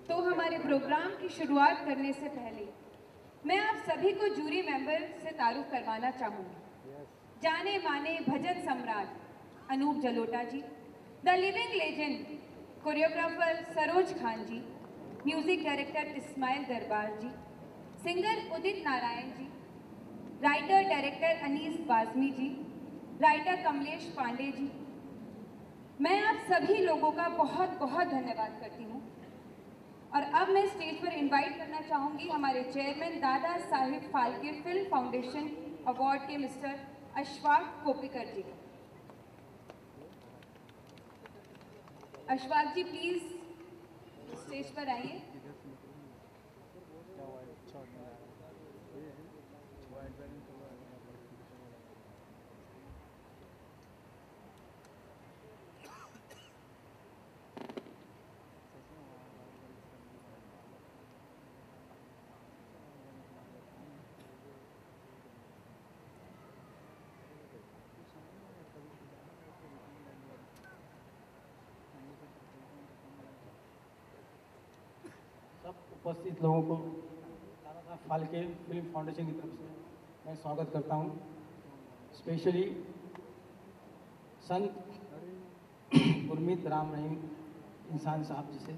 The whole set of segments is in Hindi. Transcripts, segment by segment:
तो हमारे प्रोग्राम की शुरुआत करने से पहले मैं आप सभी को जूरी मेंबर से तारुफ करवाना चाहूँगी। जाने माने भजन सम्राट Anup Jalota ji, the living legend choreographer Saroj Khan ji, music director Ismail Darbar ji, singer Udit Narayan ji, writer director Anees Bazmee ji, writer Kamlesh Pandey ji, मैं आप सभी लोगों का बहुत बहुत धन्यवाद करती हूँ। और अब मैं स्टेज पर इनवाइट करना चाहूँगी हमारे chairman Dada Sahib Phalke film foundation award के mister Ashfaq Kopikar ji. Ashfaq ji please stage पर आइए। सब उपस्थित लोगों को दादा साहब फाल्के फिल्म फाउंडेशन की तरफ से मैं स्वागत करता हूं। स्पेशली संत गुरमीत राम रहीम इंसान साहब जी से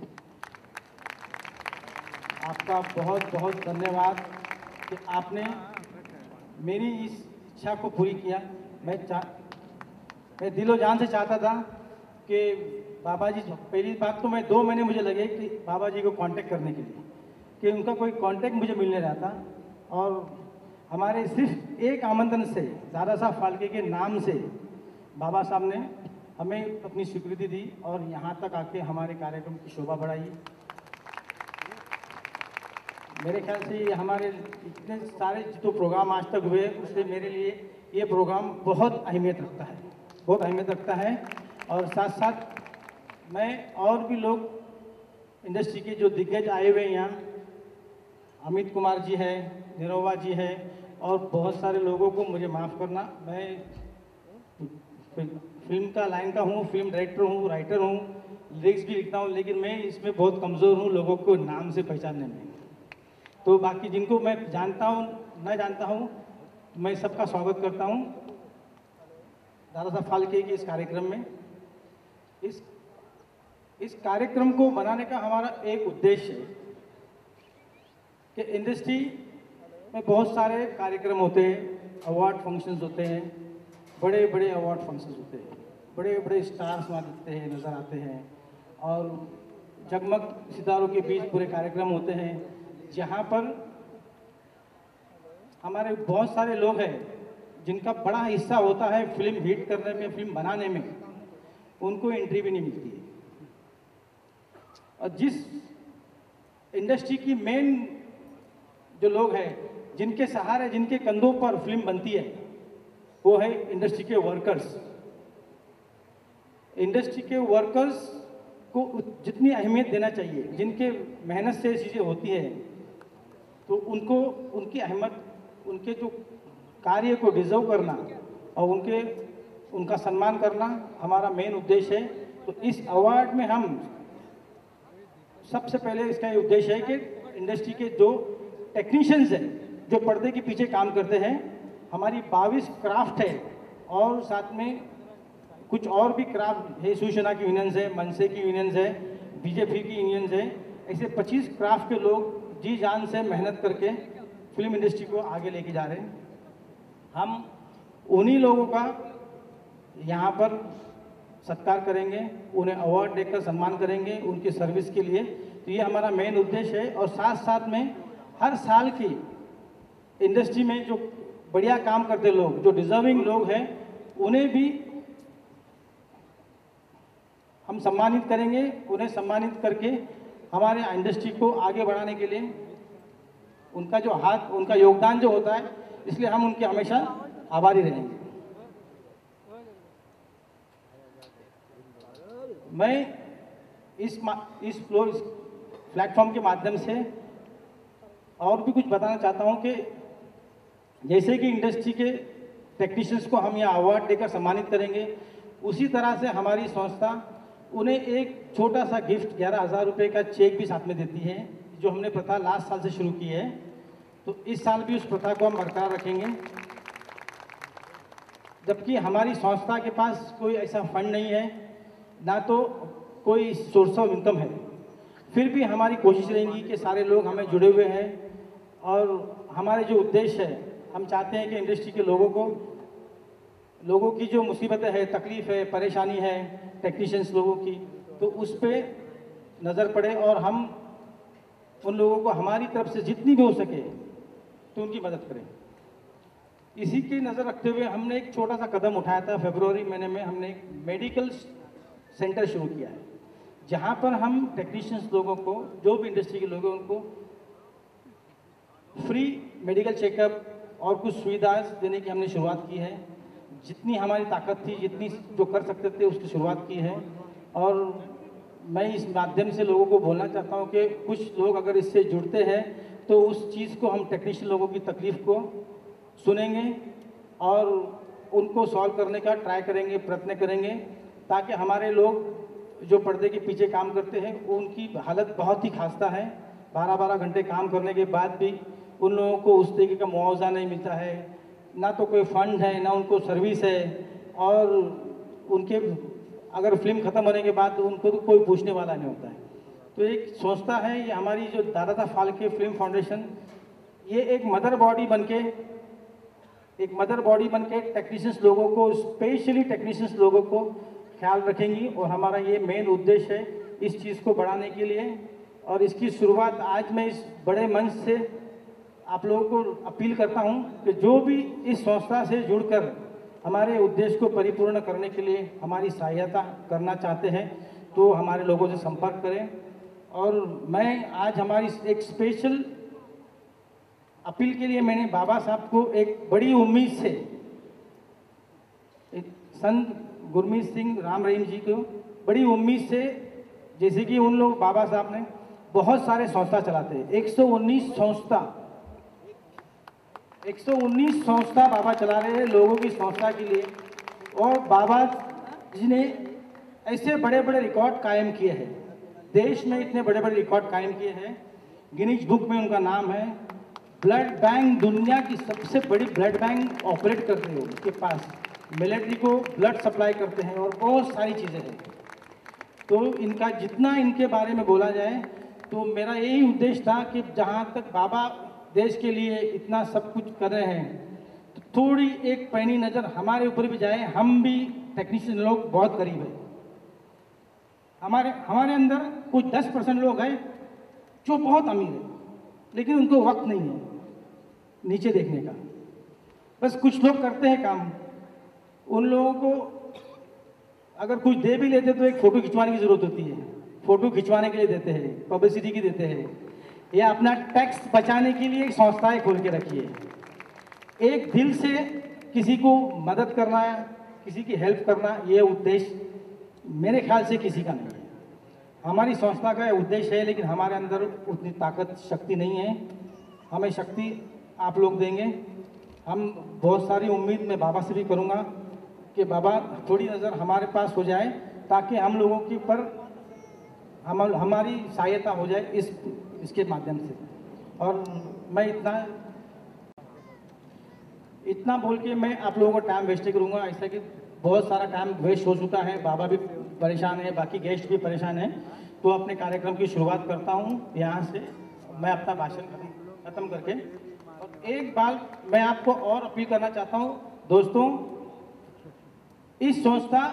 आपका बहुत बहुत धन्यवाद कि आपने मेरी इस इच्छा को पूरी किया। मैं दिलो जान से चाहता था कि बाबा जी, पहली बात तो मैं 2 महीने मुझे लगे कि बाबा जी को कांटेक्ट करने के लिए, कि उनका कोई कांटेक्ट मुझे मिल नहीं रहा था। और हमारे सिर्फ एक आमंत्रण से, दादा साहब फाल्के के नाम से बाबा साहब ने हमें अपनी स्वीकृति दी और यहाँ तक आके हमारे कार्यक्रम की शोभा बढ़ाई। मेरे ख्याल से ये हमारे इतने सारे जो प्रोग्राम आज तक हुए उससे मेरे लिए ये प्रोग्राम बहुत अहमियत रखता है, बहुत अहमियत रखता है। और साथ साथ मैं और भी लोग इंडस्ट्री के जो दिग्गज आए हुए हैं यहाँ, अमित कुमार जी है, निरोवा जी है और बहुत सारे लोगों को मुझे माफ़ करना। मैं फिल्म का लाइन का हूँ, फिल्म डायरेक्टर हूँ, राइटर हूँ, लिरिक्स भी लिखता हूँ, लेकिन मैं इसमें बहुत कमज़ोर हूँ लोगों को नाम से पहचानने में। तो बाकी जिनको मैं जानता हूँ न जानता हूँ, मैं सबका स्वागत करता हूँ दादा साहब फाल्के के इस कार्यक्रम में। इस कार्यक्रम को बनाने का हमारा एक उद्देश्य है कि इंडस्ट्री में बहुत सारे कार्यक्रम होते हैं, अवार्ड फंक्शंस होते हैं, बड़े बड़े अवार्ड फंक्शंस होते हैं, बड़े बड़े स्टार्स वहाँ दिखते हैं, नज़र आते हैं और जगमग सितारों के बीच पूरे कार्यक्रम होते हैं, जहाँ पर हमारे बहुत सारे लोग हैं जिनका बड़ा हिस्सा होता है फिल्म हिट करने में, फिल्म बनाने में, उनको एंट्री भी नहीं मिलती है। और जिस इंडस्ट्री की मेन जो लोग हैं, जिनके सहारे, जिनके कंधों पर फिल्म बनती है, वो है इंडस्ट्री के वर्कर्स। इंडस्ट्री के वर्कर्स को जितनी अहमियत देना चाहिए, जिनके मेहनत से चीज़ें होती हैं, तो उनको उनकी अहमियत, उनके जो कार्य को डिजर्व करना और उनका सम्मान करना हमारा मेन उद्देश्य है। तो इस अवार्ड में हम सबसे पहले इसका ये उद्देश्य है कि इंडस्ट्री के जो टेक्नीशियंस हैं, जो पर्दे के पीछे काम करते हैं, हमारी 22 क्राफ्ट है और साथ में कुछ और भी क्राफ्ट है, शिवसेना की यूनियंस है, मनसे की यूनियंस है, बीजेपी की यूनियंस है, ऐसे 25 क्राफ्ट के लोग जी जान से मेहनत करके फिल्म इंडस्ट्री को आगे लेके जा रहे हैं। हम उन्हीं लोगों का यहाँ पर सत्कार करेंगे, उन्हें अवार्ड देकर सम्मान करेंगे उनकी सर्विस के लिए। तो ये हमारा मेन उद्देश्य है। और साथ साथ में हर साल की इंडस्ट्री में जो बढ़िया काम करते लोग, जो डिजर्विंग लोग हैं, उन्हें भी हम सम्मानित करेंगे। उन्हें सम्मानित करके हमारे इंडस्ट्री को आगे बढ़ाने के लिए उनका जो हाथ, उनका योगदान जो होता है, इसलिए हम उनके हमेशा आभारी रहेंगे। मैं इस प्लेटफॉर्म के माध्यम से और भी कुछ बताना चाहता हूं कि जैसे कि इंडस्ट्री के टेक्नीशियंस को हम यहाँ अवार्ड देकर सम्मानित करेंगे। उसी तरह से हमारी संस्था उन्हें एक छोटा सा गिफ्ट 11,000 रुपये का चेक भी साथ में देती है, जो हमने प्रथा लास्ट साल से शुरू की है। तो इस साल भी उस प्रथा को हम बरकरार रखेंगे। जबकि हमारी संस्था के पास कोई ऐसा फंड नहीं है, ना तो कोई सोर्स ऑफ इनकम है, फिर भी हमारी कोशिश रहेगी कि सारे लोग हमें जुड़े हुए हैं। और हमारे जो उद्देश्य है, हम चाहते हैं कि इंडस्ट्री के लोगों की जो मुसीबतें है, तकलीफ़ है, परेशानी है टेक्नीशियंस लोगों की, तो उस पर नज़र पड़े और हम उन लोगों को हमारी तरफ से जितनी भी हो सके तो उनकी मदद करें। इसी की नज़र रखते हुए हमने एक छोटा सा कदम उठाया था। फरवरी महीने में हमने एक मेडिकल सेंटर शुरू किया है, जहाँ पर हम टेक्नीशियंस लोगों को, जो भी इंडस्ट्री के लोग हैं, उनको फ्री मेडिकल चेकअप और कुछ सुविधाएं देने की हमने शुरुआत की है। जितनी हमारी ताकत थी, जितनी जो कर सकते थे, उसकी शुरुआत की है। और मैं इस माध्यम से लोगों को बोलना चाहता हूं कि कुछ लोग अगर इससे जुड़ते हैं तो उस चीज़ को, हम टेक्नीशियन लोगों की तकलीफ़ को सुनेंगे और उनको सॉल्व करने का ट्राई करेंगे, प्रयत्न करेंगे, ताकि हमारे लोग जो पर्दे के पीछे काम करते हैं उनकी हालत बहुत ही खास्ता है। 12-12 घंटे काम करने के बाद भी उन लोगों को उस तरीके का मुआवजा नहीं मिलता है, ना तो कोई फंड है, ना उनको सर्विस है। और उनके अगर फिल्म ख़त्म होने के बाद उनको तो कोई पूछने वाला नहीं होता है। तो एक संस्था है ये हमारी, जो दादा फाल्के फिल्म फाउंडेशन, ये एक मदर बॉडी बनके टेक्नीशियंस लोगों को, स्पेशली टेक्नीशियंस लोगों को ख्याल रखेंगी। और हमारा ये मेन उद्देश्य है इस चीज़ को बढ़ाने के लिए। और इसकी शुरुआत आज मैं इस बड़े मंच से आप लोगों को अपील करता हूं कि जो भी इस संस्था से जुड़कर हमारे उद्देश्य को परिपूर्ण करने के लिए हमारी सहायता करना चाहते हैं तो हमारे लोगों से संपर्क करें। और मैं आज हमारी एक स्पेशल अपील के लिए मैंने बाबा साहब को एक बड़ी उम्मीद से, संत गुरमीत सिंह राम रहीम जी को बड़ी उम्मीद से, जैसे कि उन लोग बाबा साहब ने बहुत सारे संस्था चलाते हैं, 119 संस्था बाबा चला रहे हैं लोगों की संस्था के लिए। और बाबा जी ने ऐसे बड़े बड़े रिकॉर्ड कायम किए हैं, देश में इतने बड़े बड़े रिकॉर्ड कायम किए हैं, गिनीज बुक में उनका नाम है। ब्लड बैंक, दुनिया की सबसे बड़ी ब्लड बैंक ऑपरेट करते हैं उनके पास, मिलिट्री को ब्लड सप्लाई करते हैं और बहुत सारी चीज़ें हैं। तो इनका जितना इनके बारे में बोला जाए, तो मेरा यही उद्देश्य था कि जहाँ तक बाबा देश के लिए इतना सब कुछ कर रहे हैं, तो थोड़ी एक पैनी नज़र हमारे ऊपर भी जाए। हम भी टेक्नीशियन लोग बहुत करीब है, हमारे अंदर कुछ 10% लोग हैं जो बहुत अमीर है, लेकिन उनको वक्त नहीं है नीचे देखने का। बस कुछ लोग करते हैं काम, उन लोगों को अगर कुछ दे भी लेते तो एक फ़ोटो खिंचवाने की ज़रूरत होती है, फ़ोटो खिंचवाने के लिए देते हैं, पब्लिसिटी की देते हैं, या अपना टैक्स बचाने के लिए संस्थाएं खोल के रखिए। एक दिल से किसी को मदद करना, किसी की हेल्प करना, ये उद्देश्य मेरे ख्याल से किसी का नहीं है। हमारी संस्था का उद्देश्य है, लेकिन हमारे अंदर उतनी ताकत, शक्ति नहीं है। हमें शक्ति आप लोग देंगे। हम बहुत सारी उम्मीद मैं बाबा से भी करूँगा कि बाबा थोड़ी नज़र हमारे पास हो जाए, ताकि हम लोगों के ऊपर हमारी सहायता हो जाए इसके माध्यम से। और मैं इतना बोल के मैं आप लोगों को टाइम वेस्ट नहीं करूँगा, ऐसा कि बहुत सारा टाइम वेस्ट हो चुका है, बाबा भी परेशान है, बाकी गेस्ट भी परेशान हैं। तो अपने कार्यक्रम की शुरुआत करता हूँ यहाँ से, मैं अपना भाषण खत्म करके। और एक बात मैं आपको और अपील करना चाहता हूँ दोस्तों, इस संस्था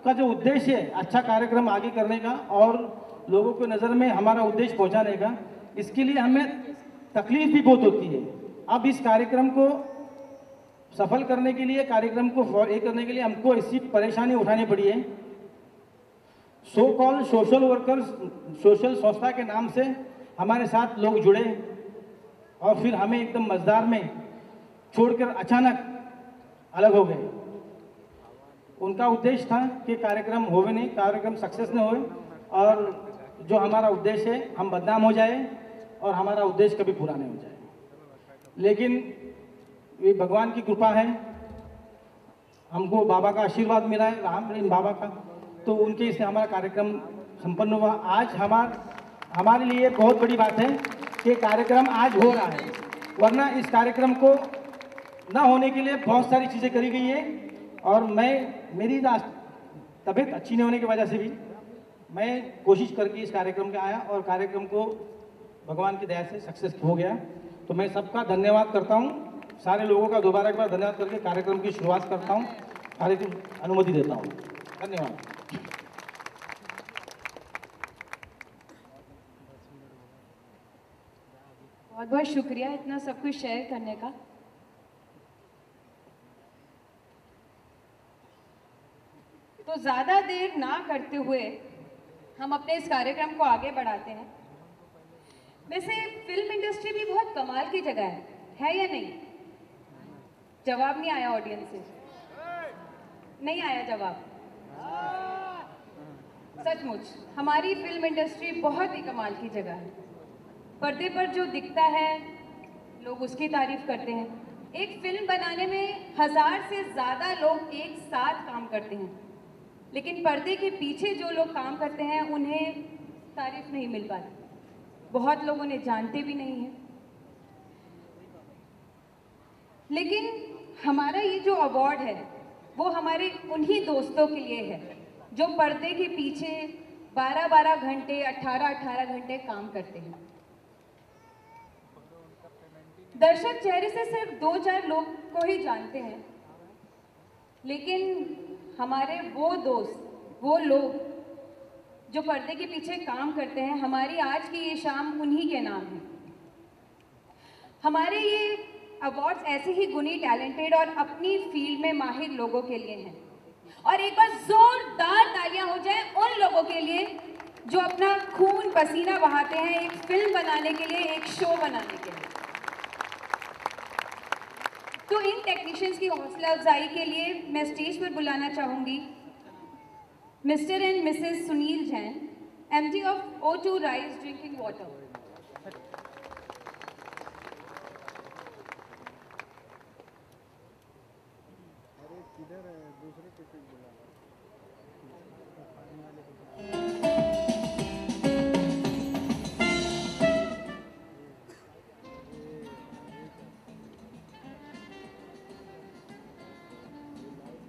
का जो उद्देश्य है अच्छा कार्यक्रम आगे करने का और लोगों को नज़र में हमारा उद्देश्य पहुँचाने का, इसके लिए हमें तकलीफ भी बहुत होती है। अब इस कार्यक्रम को सफल करने के लिए, कार्यक्रम को ये करने के लिए हमको ऐसी परेशानी उठानी पड़ी है। सो कॉल सोशल वर्कर्स, सोशल संस्था के नाम से हमारे साथ लोग जुड़े और फिर हमें एकदम मझधार में छोड़कर अचानक अलग हो गए। उनका उद्देश्य था कि कार्यक्रम होवे नहीं, कार्यक्रम सक्सेस न होए और जो हमारा उद्देश्य है हम बदनाम हो जाए और हमारा उद्देश्य कभी पूरा नहीं हो जाए। लेकिन ये भगवान की कृपा है हमको बाबा का आशीर्वाद मिला है, राम बाबा का, तो उनके से हमारा कार्यक्रम संपन्न हुआ। आज हमारे लिए बहुत बड़ी बात है कि कार्यक्रम आज हो रहा है, वरना इस कार्यक्रम को ना होने के लिए बहुत सारी चीज़ें करी गई है। और मेरी तबीयत अच्छी नहीं होने की वजह से भी मैं कोशिश करके इस कार्यक्रम में आया और कार्यक्रम को भगवान की दया से सक्सेस हो गया। तो मैं सबका धन्यवाद करता हूँ, सारे लोगों का दोबारा एक बार धन्यवाद करके कार्यक्रम की शुरुआत करता हूँ, कार्यक्रम अनुमति देता हूँ। धन्यवाद। बहुत बहुत शुक्रिया इतना सब कुछ शेयर करने का। तो ज़्यादा देर ना करते हुए हम अपने इस कार्यक्रम को आगे बढ़ाते हैं। वैसे फिल्म इंडस्ट्री भी बहुत कमाल की जगह है या नहीं? जवाब नहीं आया ऑडियंस से, नहीं आया जवाब। सचमुच हमारी फिल्म इंडस्ट्री बहुत ही कमाल की जगह है। पर्दे पर जो दिखता है लोग उसकी तारीफ करते हैं। एक फिल्म बनाने में 1000 से ज़्यादा लोग एक साथ काम करते हैं, लेकिन पर्दे के पीछे जो लोग काम करते हैं उन्हें तारीफ नहीं मिल पाती, बहुत लोग उन्हें जानते भी नहीं हैं। लेकिन हमारा ये जो अवार्ड है वो हमारे उन्हीं दोस्तों के लिए है जो पर्दे के पीछे 12-12 घंटे 18-18 घंटे काम करते हैं। दर्शक चेहरे से सिर्फ 2-4 लोग को ही जानते हैं, लेकिन हमारे वो दोस्त, वो लोग जो पर्दे के पीछे काम करते हैं, हमारी आज की ये शाम उन्हीं के नाम है। हमारे ये अवार्ड्स ऐसे ही गुणी, टैलेंटेड और अपनी फील्ड में माहिर लोगों के लिए हैं। और एक बार जोरदार तालियां हो जाए उन लोगों के लिए जो अपना खून पसीना बहाते हैं एक फिल्म बनाने के लिए, एक शो बनाने के लिए। तो इन टेक्नीशियंस की हौसला अफजाई के लिए मैं स्टेज पर बुलाना चाहूंगी mister and missus Sunil Jain, MD of O2 rise drinking water.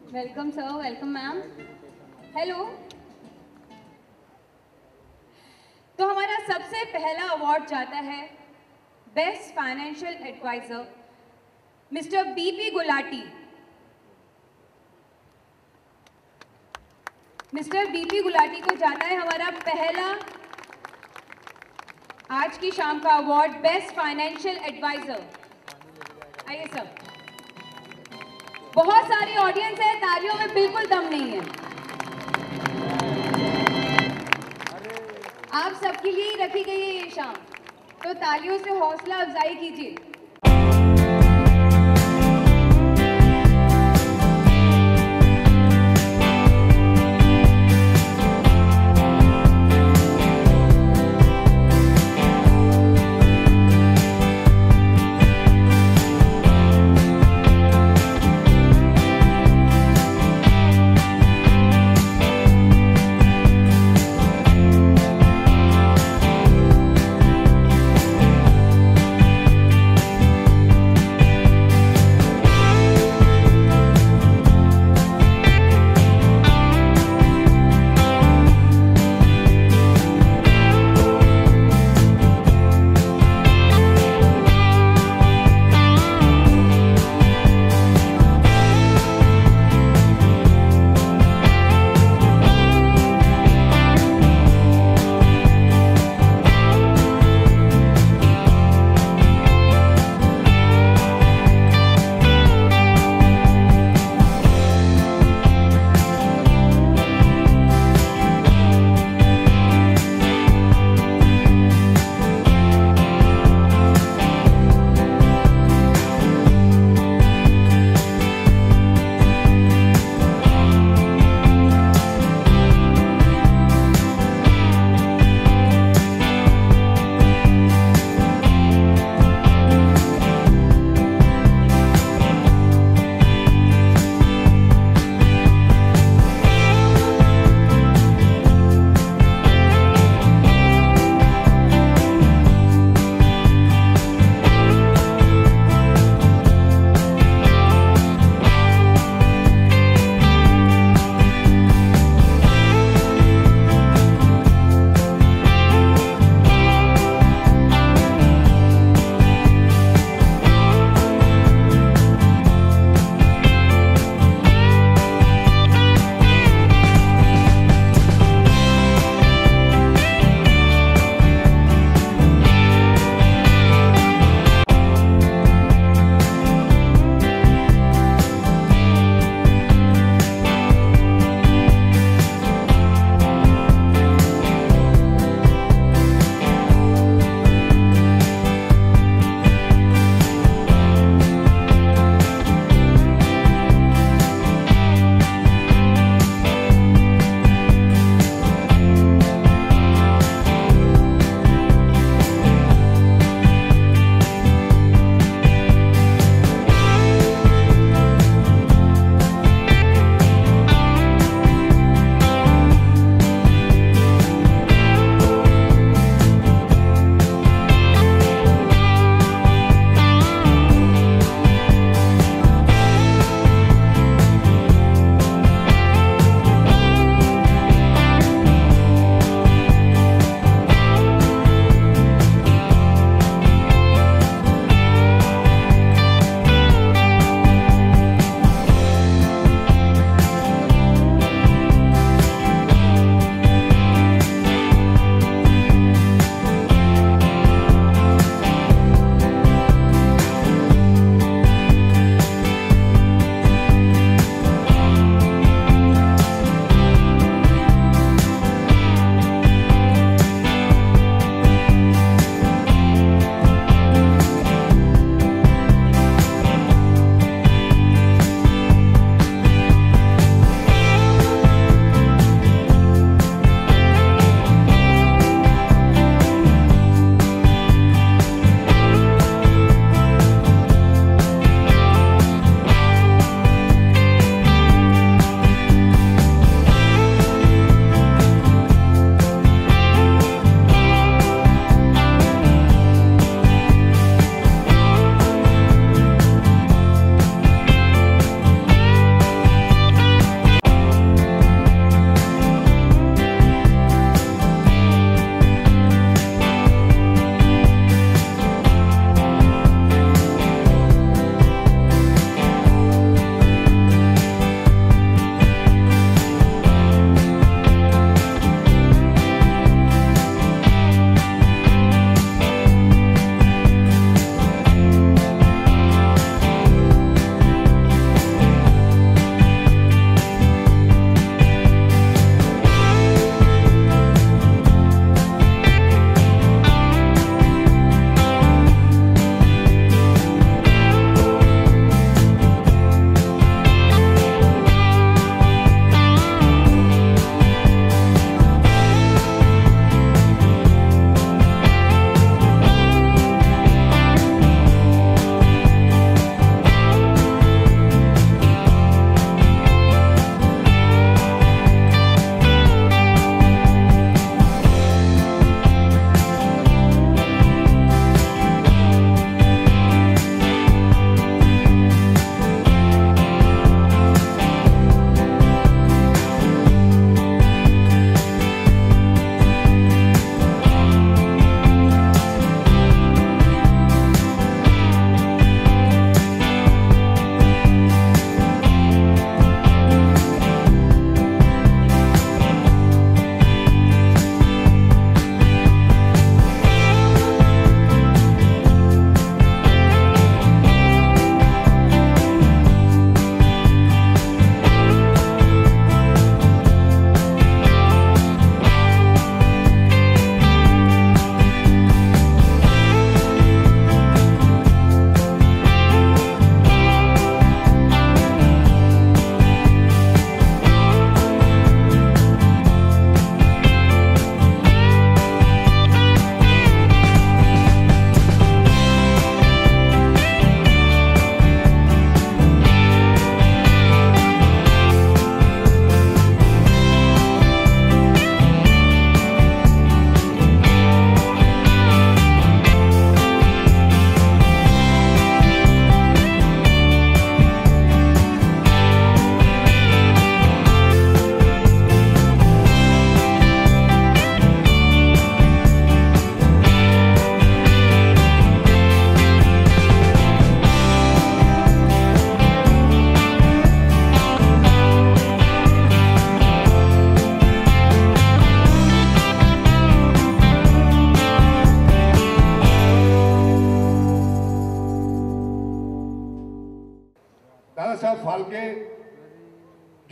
Welcome sir, welcome ma'am, hello. तो हमारा सबसे पहला अवार्ड जाता है best financial advisor mister BP Gulati. Mister BP Gulati को जाता है हमारा पहला आज की शाम का अवार्ड बेस्ट फाइनेंशियल एडवाइजर। आइए सर। बहुत सारी ऑडियंस है, तालियों में बिल्कुल दम नहीं है। आप सबके लिए ही रखी गई है ये शाम, तो तालियों से हौसला अफजाई कीजिए।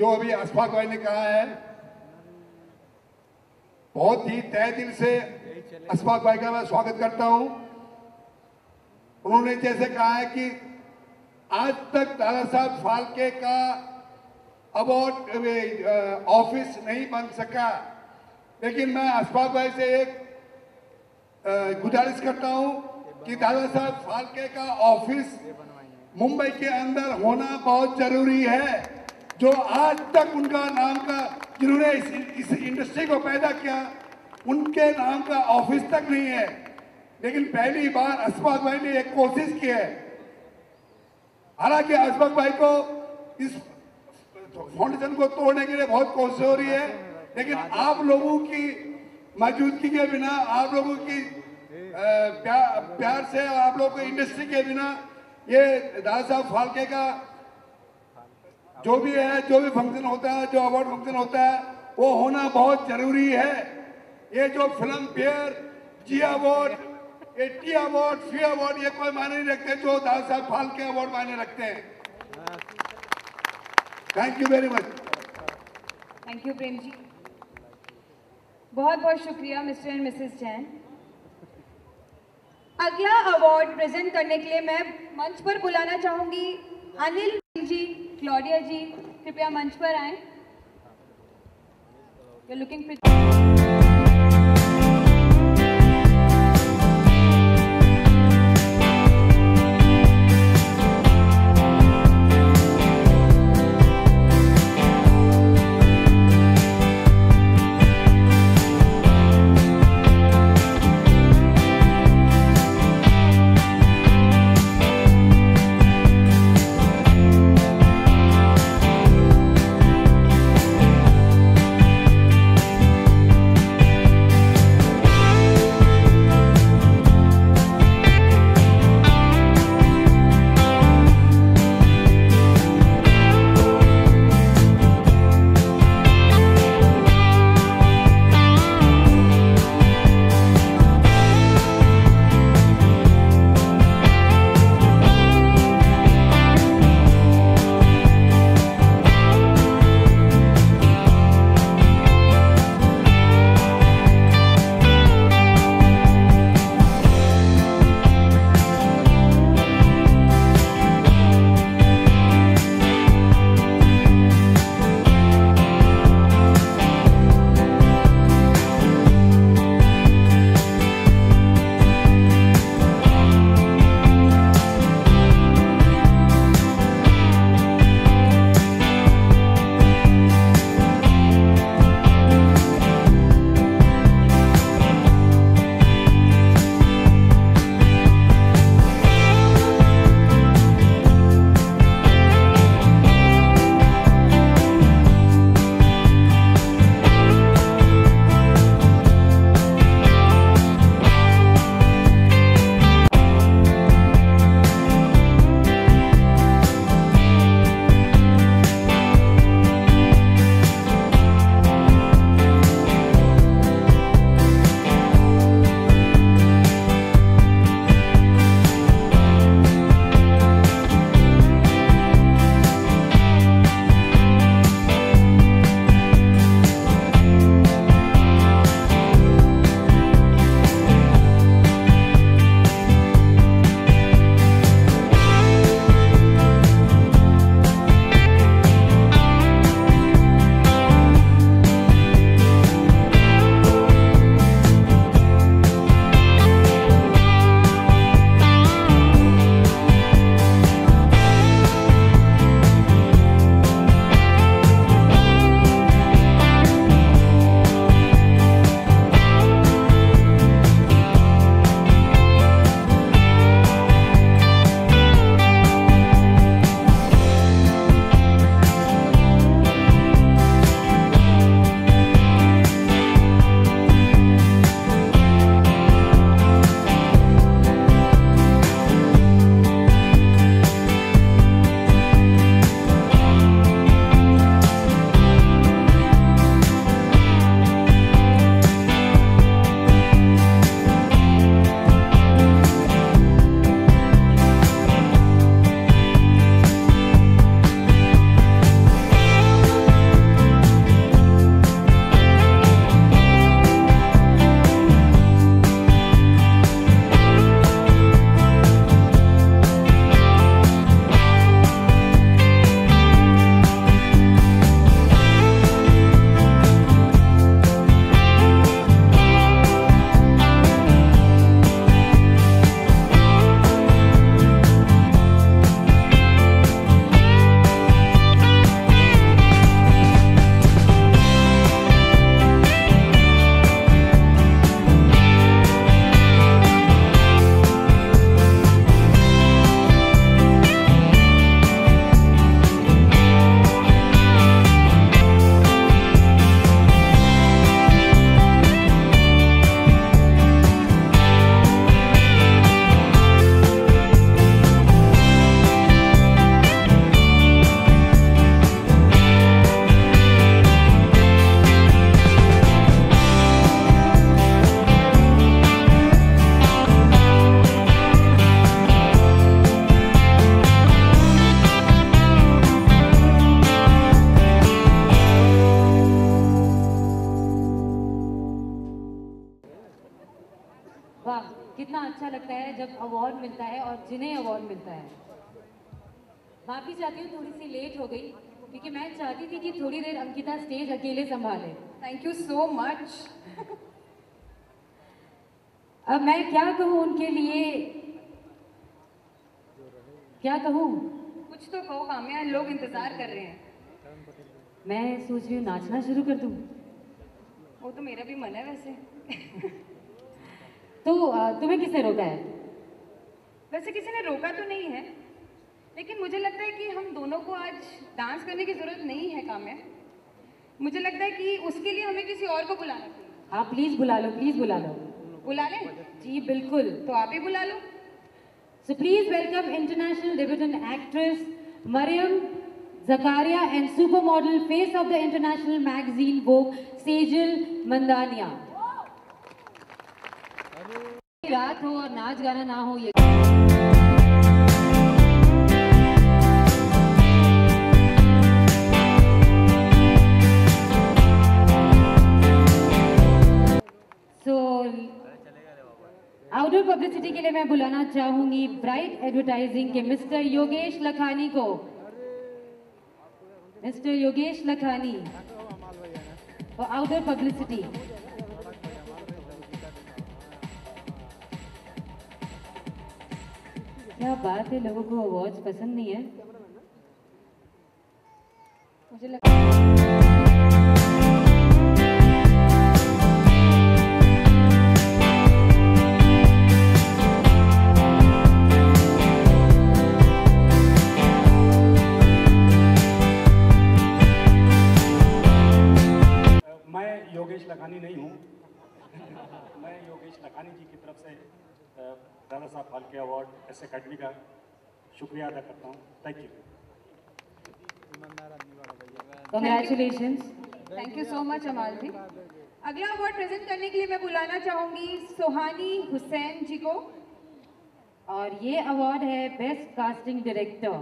जो अभी अशफाक भाई ने कहा है, बहुत ही तहे दिल से अशफाक भाई का मैं स्वागत करता हूं। उन्होंने जैसे कहा है कि आज तक दादा साहब फाल्के का अवार्ड ऑफिस नहीं बन सका, लेकिन मैं अशफाक भाई से एक गुजारिश करता हूं कि दादा साहब फाल्के का ऑफिस मुंबई के अंदर होना बहुत जरूरी है। जो आज तक उनका नाम का, जिन्होंने इस इंडस्ट्री को पैदा किया, उनके नाम का ऑफिस तक नहीं है, लेकिन पहली बार अशफाक भाई ने एक कोशिश की है। हालांकि अशफाक भाई को इस फाउंडेशन को तोड़ने के लिए बहुत कोशिश हो रही है, लेकिन आप लोगों की मौजूदगी के बिना, आप लोगों की प्यार से, आप लोगों की इंडस्ट्री के बिना ये दादा साहब फाल्के का जो भी है, जो भी फंक्शन होता है, जो अवार्ड फंक्शन होता है, वो होना बहुत जरूरी है। ये जो फिल्म फेयर, जी अवार्ड, ये टी अवार्ड, सी अवार्ड, ये कोई मायने नहीं रखते, जो दादा साहब फाल्के अवार्ड मायने रखते हैं। Thank you very much. Thank you Prem ji, बहुत बहुत शुक्रिया मिस्टर एंड मिसेस जैन। अगला अवार्ड प्रेजेंट करने के लिए मैं मंच पर बुलाना चाहूंगी अनिल जी, क्लॉडिया जी, कृपया मंच पर आएं। You're looking pretty। कितना अच्छा लगता है जब अवार्ड मिलता है और जिन्हें अवार्ड मिलता है। माफी चाहती हूँ थोड़ी सी लेट हो गई, क्योंकि मैं चाहती थी कि थोड़ी देर अंकिता स्टेज अकेले संभाले। Thank you so much. अब मैं क्या कहूँ उनके लिए, क्या कहूँ? कुछ तो कहो काम्या, लोग इंतजार कर रहे हैं। मैं सोच रही हूँ नाचना शुरू कर दूँ। वो तो मेरा भी मन है वैसे। तो तुम्हें किसने रोका है? वैसे किसी ने रोका तो नहीं है, लेकिन मुझे लगता है कि हम दोनों को आज डांस करने की जरूरत नहीं है काम्या। मुझे लगता है कि उसके लिए हमें किसी और को बुलाना चाहिए। हाँ प्लीज बुला लो, प्लीज बुला लो। बुला लें? जी बिल्कुल। तो आप ही बुला लो। So please welcome international debutant actress Mariam Zakaria and supermodel face of the international magazine Vogue Sejal Mandania. रात हो और नाच गाना ना हो, ये आउटडोर पब्लिसिटी के लिए मैं बुलाना चाहूंगी ब्राइट एडवर्टाइजिंग के मिस्टर योगेश लखानी को। मिस्टर योगेश लखानी और आउटडोर पब्लिसिटी। क्या बात है, लोगों को अवार्ड्स पसंद नहीं है। मुझे लगता योगेश लखानी नहीं हूँ। मैं योगेश लखानी जी की तरफ से दादा Saheb Phalke award S academy का शुक्रिया अदा करता हूँ। Thank you. Congratulations. Thank you so much अमाल जी। अगला अवार्ड प्रेजेंट करने के लिए मैं बुलाना चाहूंगी सुहानी हुसैन जी को, और ये अवार्ड है best casting director.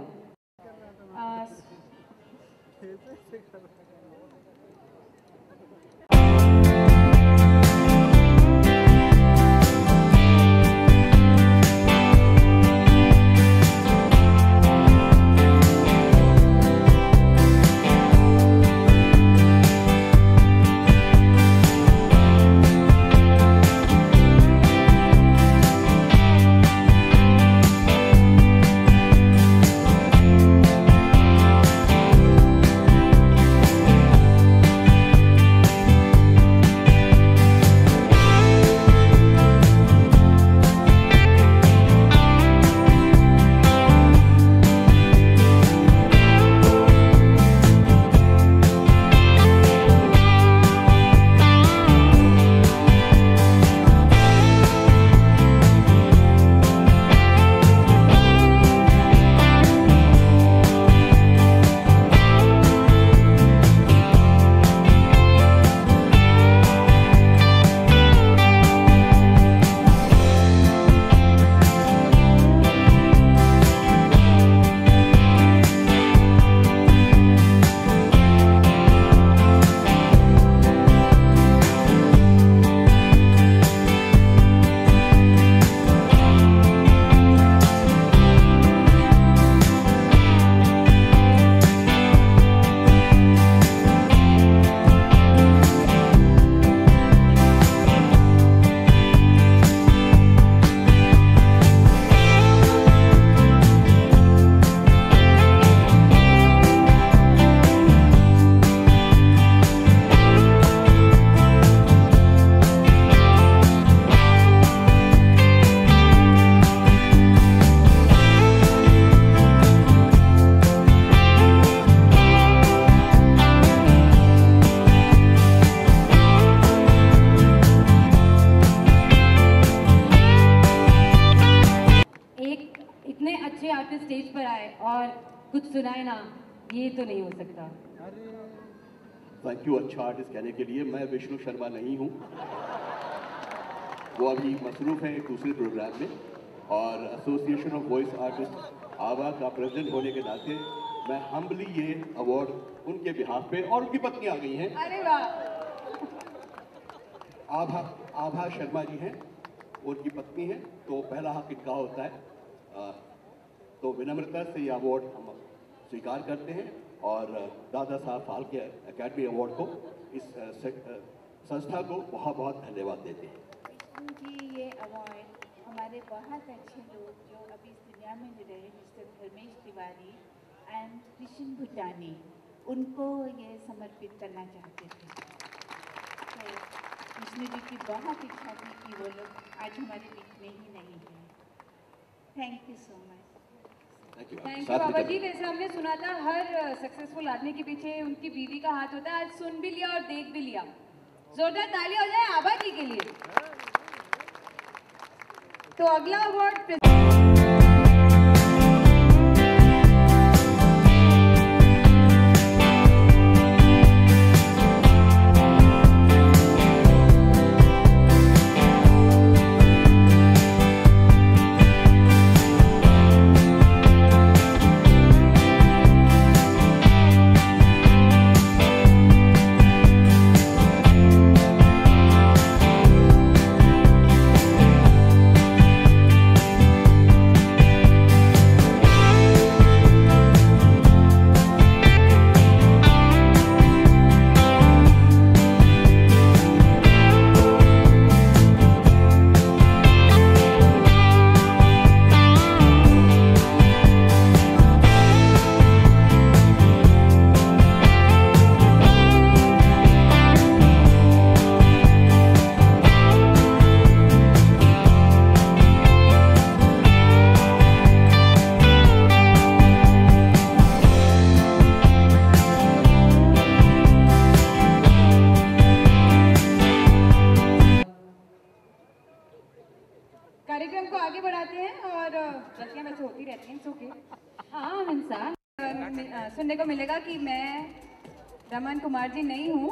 Artist stage पर आए और कुछ सुनाए ना, ये तो नहीं हो सकता। थैंक यू अच्छा आर्टिस्ट कहने के लिए। मैं विष्णु शर्मा नहीं हूँ, वो अभी मसरूफ़ हैं एक दूसरे प्रोग्राम में, और एसोसिएशन ऑफ वॉइस आर्टिस्ट आवा का प्रेसिडेंट होने के नाते मैं हम्बली ये अवार्ड उनके बिहाफ पे, और उनकी पत्नी आ गई हैं, अरे वाह, आभा शर्मा जी हैं, उनकी पत्नी है, तो पहला हक इनका होता है। तो विनम्रता से ये अवार्ड हम स्वीकार करते हैं और दादा साहब फाल्के एकेडमी अवार्ड को इस संस्था को बहुत बहुत धन्यवाद देते हैं। विष्णु जी, ये अवार्ड हमारे बहुत अच्छे लोग जो अभी इस दुनिया में रहे, मिस्टर धर्मेश तिवारी एंड कृष्ण भूटानी, उनको ये समर्पित करना चाहते थे। तो विष्णु जी की बहुत इच्छा थी कि वो लोग आज हमारे बीच में ही नहीं हैं। Thank you so much. Thank you Baba ji. वैसे हमने सुना था हर सक्सेसफुल आदमी के पीछे उनकी बीवी का हाथ होता है। आज सुन भी लिया और देख भी लिया। जोरदार ताली हो जाए आबा जी के लिए। तो अगला अवार्ड कार्यक्रम को आगे बढ़ाते हैं और गलतियां वैसे होती रहती हैं, ओके। हाँ इंसान सुनने को मिलेगा कि मैं रमन कुमार जी नहीं हूँ।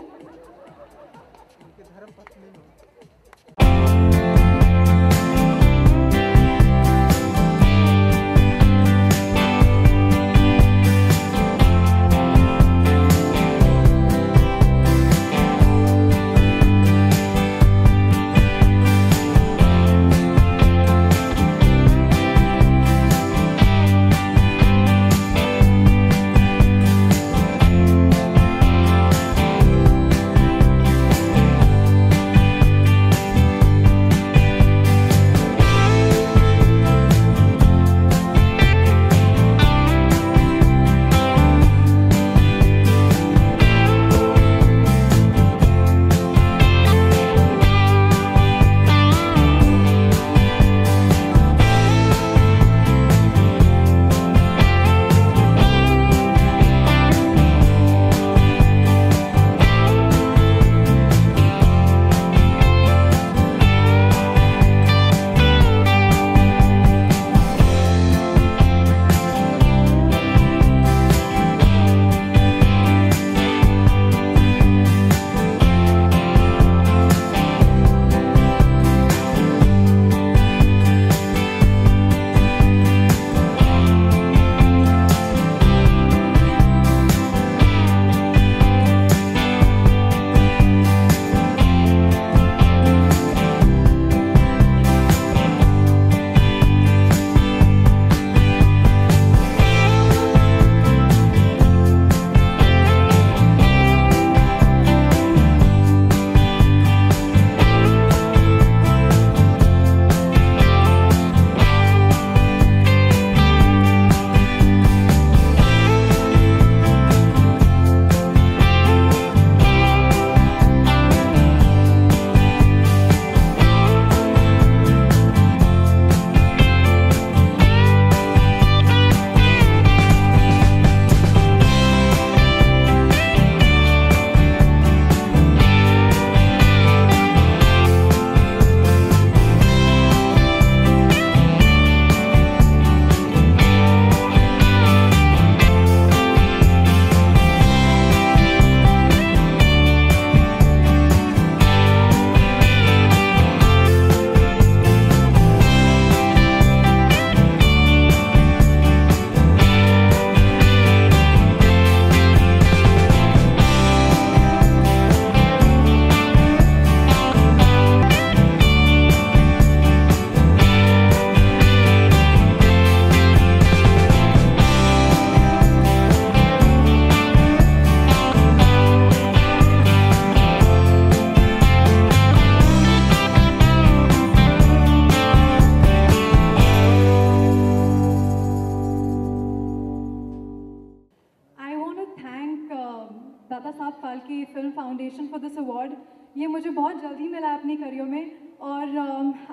for this award. ये मुझे बहुत जल्दी मिला अपनी करियर में और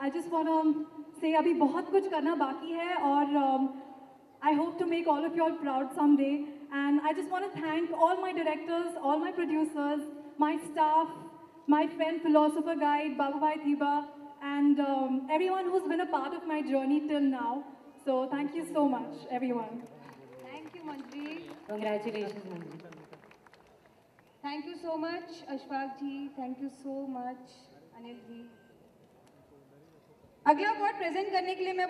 I just want to say अभी बहुत कुछ करना बाकी है और I hope to make all of you all proud someday. And I just want to thank all my directors, all my producers, my staff, my friend philosopher guide Babu Bhai Thiba, and everyone who's been a part of my journey till now. So thank you so much, everyone. Thank you, Manjri. Congratulations, Manjri. Thank you so much, Ashfaq ji. Thank you so much, Anil ji. अगला अवार्ड प्रेजेंट करने के लिए मैं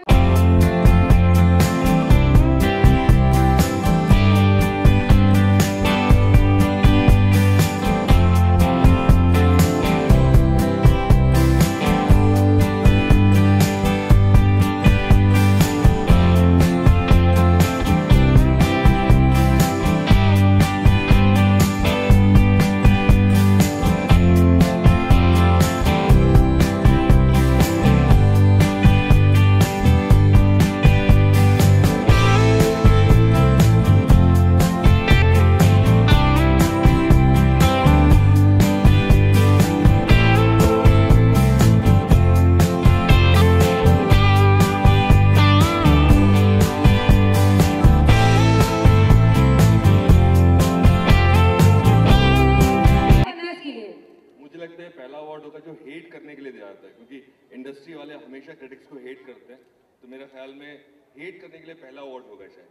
इंडस्ट्री वाले हमेशा क्रिटिक्स को हेट करते हैं, तो मेरा ख्याल में हेट करने के लिए पहला अवार्ड होगा शायद।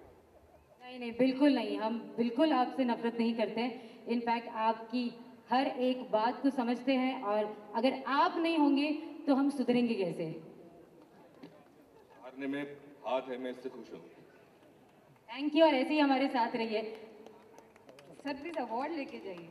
नहीं नहीं, बिल्कुल नहीं, हम बिल्कुल आपसे नफरत नहीं करते हैं। इनफैक्ट आपकी हर एक बात को समझते हैं और अगर आप नहीं होंगे तो हम सुधरेंगे कैसे। हारने में हाथ है, मैं इससे खुश हूँ। थैंक यू, और ऐसे ही हमारे साथ रहिए। सर प्लीज अवार्ड लेके जाइए।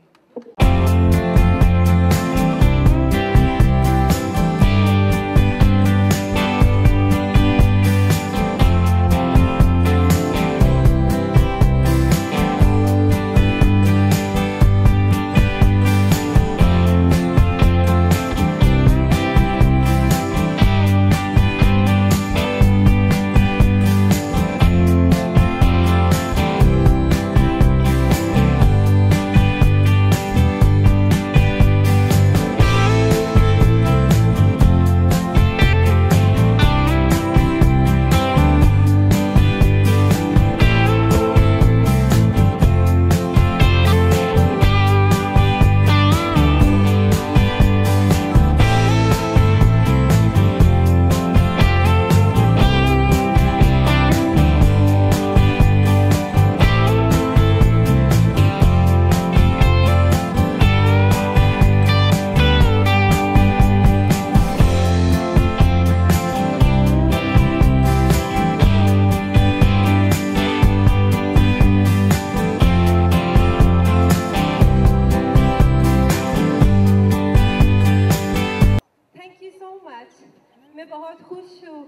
मैं बहुत खुश हूँ।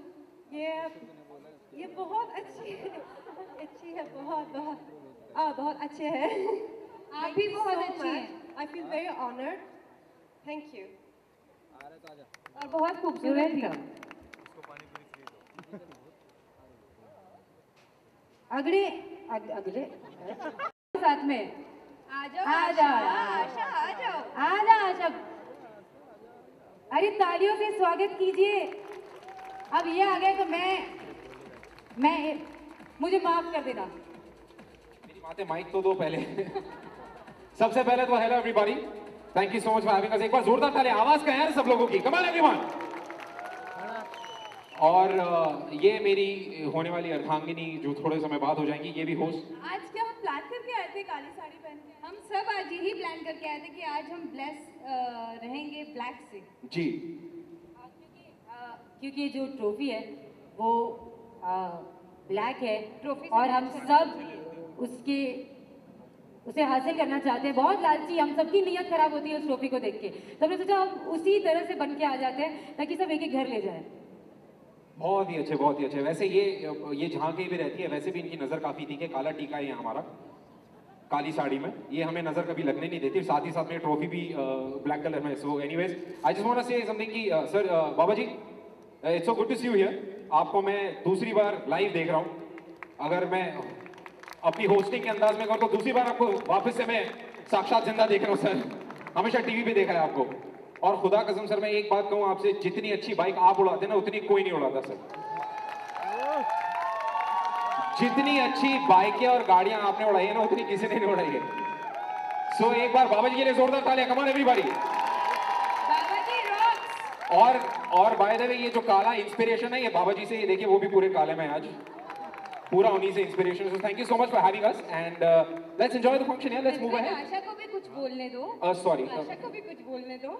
ये बहुत अच्छी है, बहुत अच्छे हैं। आप भी बहुत अच्छी हैं। I feel very honored. Thank you. और बहुत खूबसूरत भी। अगले साथ में आ जाओ आशा। अरे तालियों से स्वागत कीजिए। अब ये आ गए तो मैं मुझे माफ कर देना। मेरी बातें माइक तो दो पहले। सबसे पहले तो hello everybody, thank you so much for having us. एक बार जोरदार ताली, आवाज कहाँ है सब लोगों की? Come on everyone. और ये मेरी होने वाली अर्धांगिनी जो थोड़े समय बाद हो जाएंगी, ये भी होस्ट। आज क्या हम प्लान करके आए थे काली साड़ी पहन के? हम सब आज यही प्लान करके आए थे कि आज हम ब्लेस रहेंगे ब्लैक से। जी, क्योंकि जो ट्रॉफी है वो ब्लैक है ट्रॉफी और हम सब उसे हासिल करना चाहते हैं। बहुत लालची, हम सबकी नीयत खराब होती है उस ट्रॉफी को देख के, तो हमने सोचा हम उसी तरह से बन के आ जाते हैं ताकि सब एक एक घर ले जाए। बहुत ही अच्छे, बहुत ही अच्छे। वैसे ये जहाँ कहीं भी रहती है, वैसे भी इनकी नज़र काफ़ी थी कि काला टीका है हमारा काली साड़ी में, ये हमें नज़र कभी लगने नहीं देती। साथ ही साथ में ट्रॉफी भी ब्लैक कलर में। So anyways I just want to say something कि sir Baba ji, it's so good to see you here. आपको मैं दूसरी बार लाइव देख रहा हूँ। अगर मैं अपनी होस्टिंग के अंदाज में कहूँ तो दूसरी बार आपको वापस से मैं साक्षात जिंदा देख रहा हूँ सर। हमेशा टीवी पे देखा है आपको। और खुदा कसम सर मैं एक बात कहूं आपसे, जितनी अच्छी बाइक आप उड़ाते ना उतनी कोई नहीं उड़ाता सर। जितनी अच्छी बाइकें और गाड़ियां आपने उड़ाई है ना उतनी किसी ने नहीं उड़ाई है। सो एक बार बाबा जी के लिए जोरदार तालियां, कम ऑन एवरीबॉडी। और बाय द वे ये जो काला इंस्पिरेशन है ये बाबा जी से, ये देखिए वो भी पूरे काले में आज, पूरा उन्हीं से inspiration. So thank you so much for having us and let's enjoy the function यार, लेट्स मूव अहेड। आशा को भी कुछ बोलने दो। सॉरी, आशा को भी कुछ बोलने दो।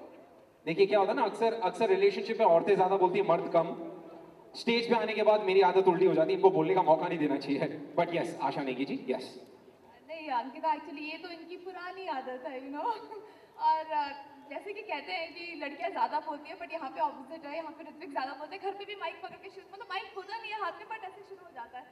देखिए क्या होता है ना, अक्सर रिलेशनशिप में औरतें ज्यादा बोलती है, मर्द कम। स्टेज पे आने के बाद मेरी आदत उल्टी हो जाती है, इनको बोलने का मौका नहीं देना चाहिए। But yes Asha Negi ji, yes. नहीं अंकिता, एक्चुअली ये तो इनकी पुरानी आदत है यू नो। और जैसे कि कहते हैं कि लड़कियां ज्यादा बोलती है, बट यहाँ पे ऑपोजिट है, यहाँ पे ऋत्विक ज्यादा बोलते हैं। घर पे भी माइक पकड़ के मतलब माइक होता नहीं है हाथ में, बट ऐसे शुरू हो जाता है।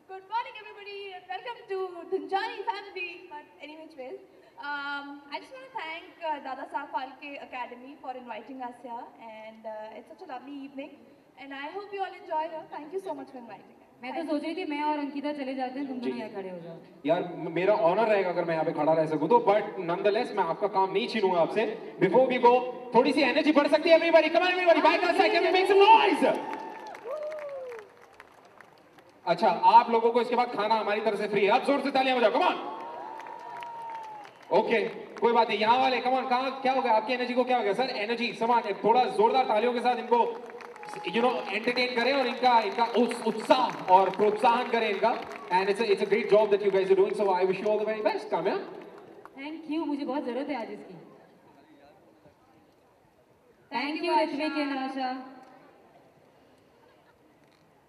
Good morning everybody, welcome to Dhunjani family. But anyways ways, I just want to thank Dada Saab Phalke Academy for inviting us here, and it's such a lovely evening, and I hope you all enjoy here. Thank you so much for inviting us. मैं तो सोच रही थी मैं और अंकिता चले जाते हैं, तुम दोनों यहाँ खड़े हो जाओ। यार मेरा ऑनर रहेगा अगर मैं यहाँ पे खड़ा रह सकूं तो, बट नॉनदलेस मैं आपका काम नहीं छीनूंगा आपसे। बिफोर वी गो, थोड़ी सी एनर्जी बढ़ सकती है everybody, come on everybody, bike outside, can we make some noise. अच्छा आप लोगों को इसके बाद खाना हमारी तरफ से फ्री है, आप जोर से तालियां बजाओ, कम ऑन। ओके कोई बात नहीं, यहाँ वाले कम ऑन, कहाँ क्या हो गया आपकी एनर्जी को, क्या हो गया सर? एनर्जी समान, थोड़ा जोरदार तालियों के साथ इनको यू नो एंटरटेन करें और इनका उत्साह और प्रोत्साहन करें इनका। And it's a great job that you guys are doing, so I wish you all the very best. Kamya thank you, मुझे बहुत जरूरत है आज इसकी। Thank you Ritvik and Asha.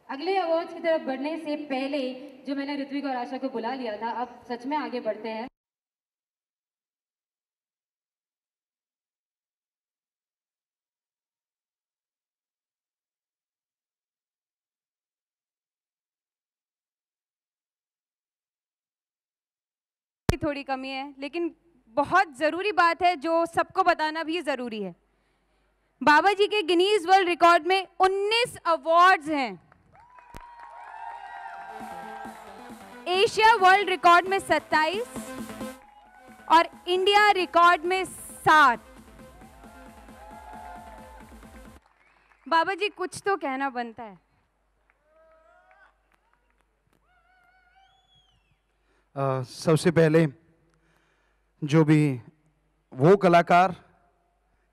अगले अवार्ड्स की तरफ बढ़ने से पहले जो मैंने ऋत्विक और आशा को बुला लिया था, अब सच में आगे बढ़ते हैं। थोड़ी कमी है, लेकिन बहुत ज़रूरी बात है जो सबको बताना भी ज़रूरी है। बाबा जी के गिनीज वर्ल्ड रिकॉर्ड में 19 अवार्ड्स हैं, एशिया वर्ल्ड रिकॉर्ड में 27 और इंडिया रिकॉर्ड में 7। बाबा जी कुछ तो कहना बनता है। सबसे पहले जो भी वो कलाकार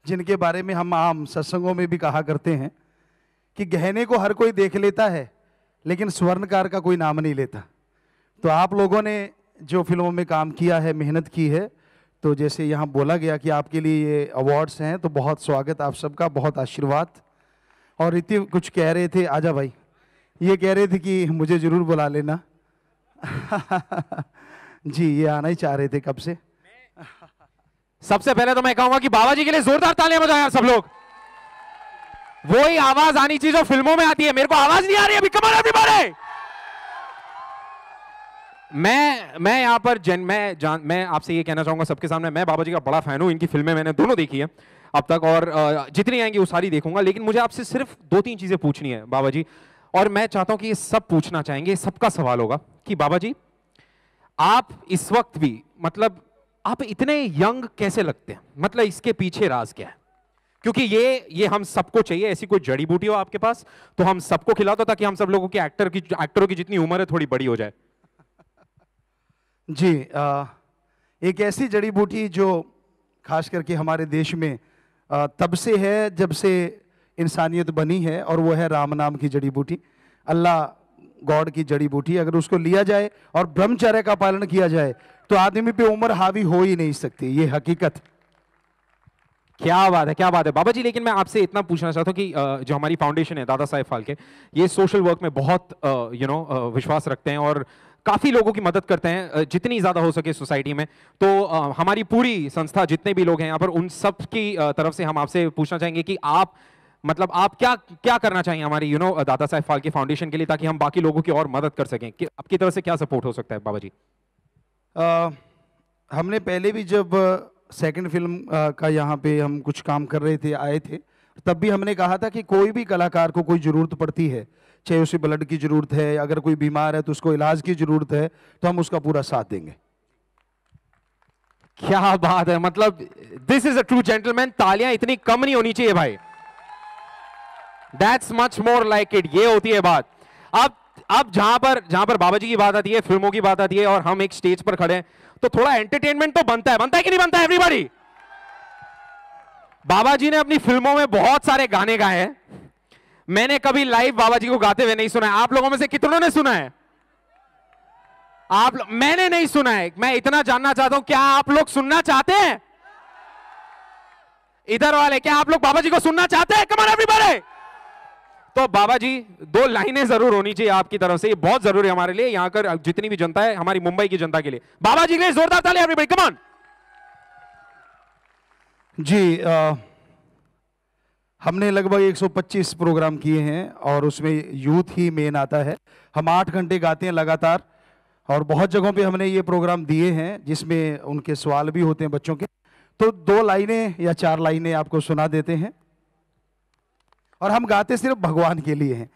जिनके बारे में हम आम सत्संगों में भी कहा करते हैं कि गहने को हर कोई देख लेता है लेकिन स्वर्णकार का कोई नाम नहीं लेता, तो आप लोगों ने जो फिल्मों में काम किया है, मेहनत की है, तो जैसे यहाँ बोला गया कि आपके लिए ये अवार्ड्स हैं, तो बहुत स्वागत आप सबका, बहुत आशीर्वाद। और इतने कुछ कह रहे थे, आजा भाई, ये कह रहे थे कि मुझे ज़रूर बुला लेना। जी ये आना ही चाह रहे थे कब से। सबसे पहले तो मैं कहूंगा कि बाबा जी के लिए जोरदार तालियां बजाएं सब लोग। वही आवाज आनी चाहिए जो फिल्मों में आती है, मेरे को आवाज नहीं आ रही अभी, कम ऑन एवरीबॉडी। मैं यहाँ पर मैं आपसे ये कहना चाहूंगा सबके सामने, मैं बाबा जी का बड़ा फैन हूं, इनकी फिल्में मैंने दोनों देखी है अब तक, और जितनी आएंगी वो सारी देखूंगा। लेकिन मुझे आपसे सिर्फ 2-3 चीजें पूछनी है बाबा जी, और मैं चाहता हूं कि ये सब पूछना चाहेंगे, सबका सवाल होगा कि बाबा जी आप इस वक्त भी, मतलब आप इतने यंग कैसे लगते हैं, मतलब इसके पीछे राज क्या है? क्योंकि ये हम सबको चाहिए, ऐसी कोई जड़ी बूटी हो आपके पास तो हम सबको खिला दो, ताकि हम सब लोगों की एक्टरों की जितनी उम्र है थोड़ी बड़ी हो जाए। जी एक ऐसी जड़ी बूटी जो खास करके हमारे देश में तब से है जब से इंसानियत बनी है, और वो है राम नाम की जड़ी बूटी, अल्लाह गॉड की जड़ी बूटी। अगर उसको लिया जाए और ब्रह्मचर्य का पालन किया जाए तो आदमी पे उम्र हावी हो ही नहीं सकती, ये हकीकत। क्या बात है, क्या बात है बाबा जी। लेकिन मैं आपसे इतना पूछना चाहता हूँ कि जो हमारी फाउंडेशन है दादा साहेब फाल्के, ये सोशल वर्क में बहुत विश्वास रखते हैं और काफ़ी लोगों की मदद करते हैं जितनी ज़्यादा हो सके सोसाइटी में। तो हमारी पूरी संस्था, जितने भी लोग हैं यहाँ पर, उन सब की तरफ से हम आपसे पूछना चाहेंगे कि आप मतलब आप क्या करना चाहिए हमारी दादा साहेब फाल्के फाउंडेशन के लिए, ताकि हम बाकी लोगों की और मदद कर सकें। कि आपकी तरफ से क्या सपोर्ट हो सकता है बाबा जी? हमने पहले भी जब सेकंड फिल्म का यहाँ पे हम कुछ काम कर रहे थे, आए थे, तब भी हमने कहा था कि कोई भी कलाकार को कोई ज़रूरत पड़ती है, चाहे उसे ब्लड की ज़रूरत है, अगर कोई बीमार है तो उसको इलाज की ज़रूरत है, तो हम उसका पूरा साथ देंगे। क्या बात है, मतलब this is a true gentleman. तालियां इतनी कम नहीं होनी चाहिए भाई, that's much more like it, ये होती है बात। अब जहां पर बाबा जी की बात आती है, फिल्मों की बात आती है, और हम एक स्टेज पर खड़े हैं, तो थोड़ा एंटरटेनमेंट तो बनता है कि नहीं बनता है एवरीबॉडी? बाबा जी ने अपनी फिल्मों में बहुत सारे गाने गाए हैं, मैंने कभी लाइव बाबा जी को गाते हुए नहीं सुना है। आप लोगों में से कितनों ने सुना है? मैंने नहीं सुना है। मैं इतना जानना चाहता हूं, क्या आप लोग सुनना चाहते हैं? इधर वाले, क्या आप लोग बाबा जी को सुनना चाहते हैं? कम ऑन एवरीबॉडी। तो बाबा जी, 2 लाइनें जरूर होनी चाहिए आपकी तरफ से, ये बहुत जरूरी है हमारे लिए, यहां कर जितनी भी जनता है, हमारी मुंबई की जनता के लिए। बाबा जी के लिए जोरदार ताली एवरीबॉडी, कम ऑन। जी, हमने लगभग 125 प्रोग्राम किए हैं और उसमें यूथ ही मेन आता है। हम 8 घंटे गाते हैं लगातार, और बहुत जगहों पे हमने ये प्रोग्राम दिए हैं जिसमें उनके सवाल भी होते हैं बच्चों के। तो 2 लाइनें या 4 लाइनें आपको सुना देते हैं, और हम गाते सिर्फ भगवान के लिए हैं,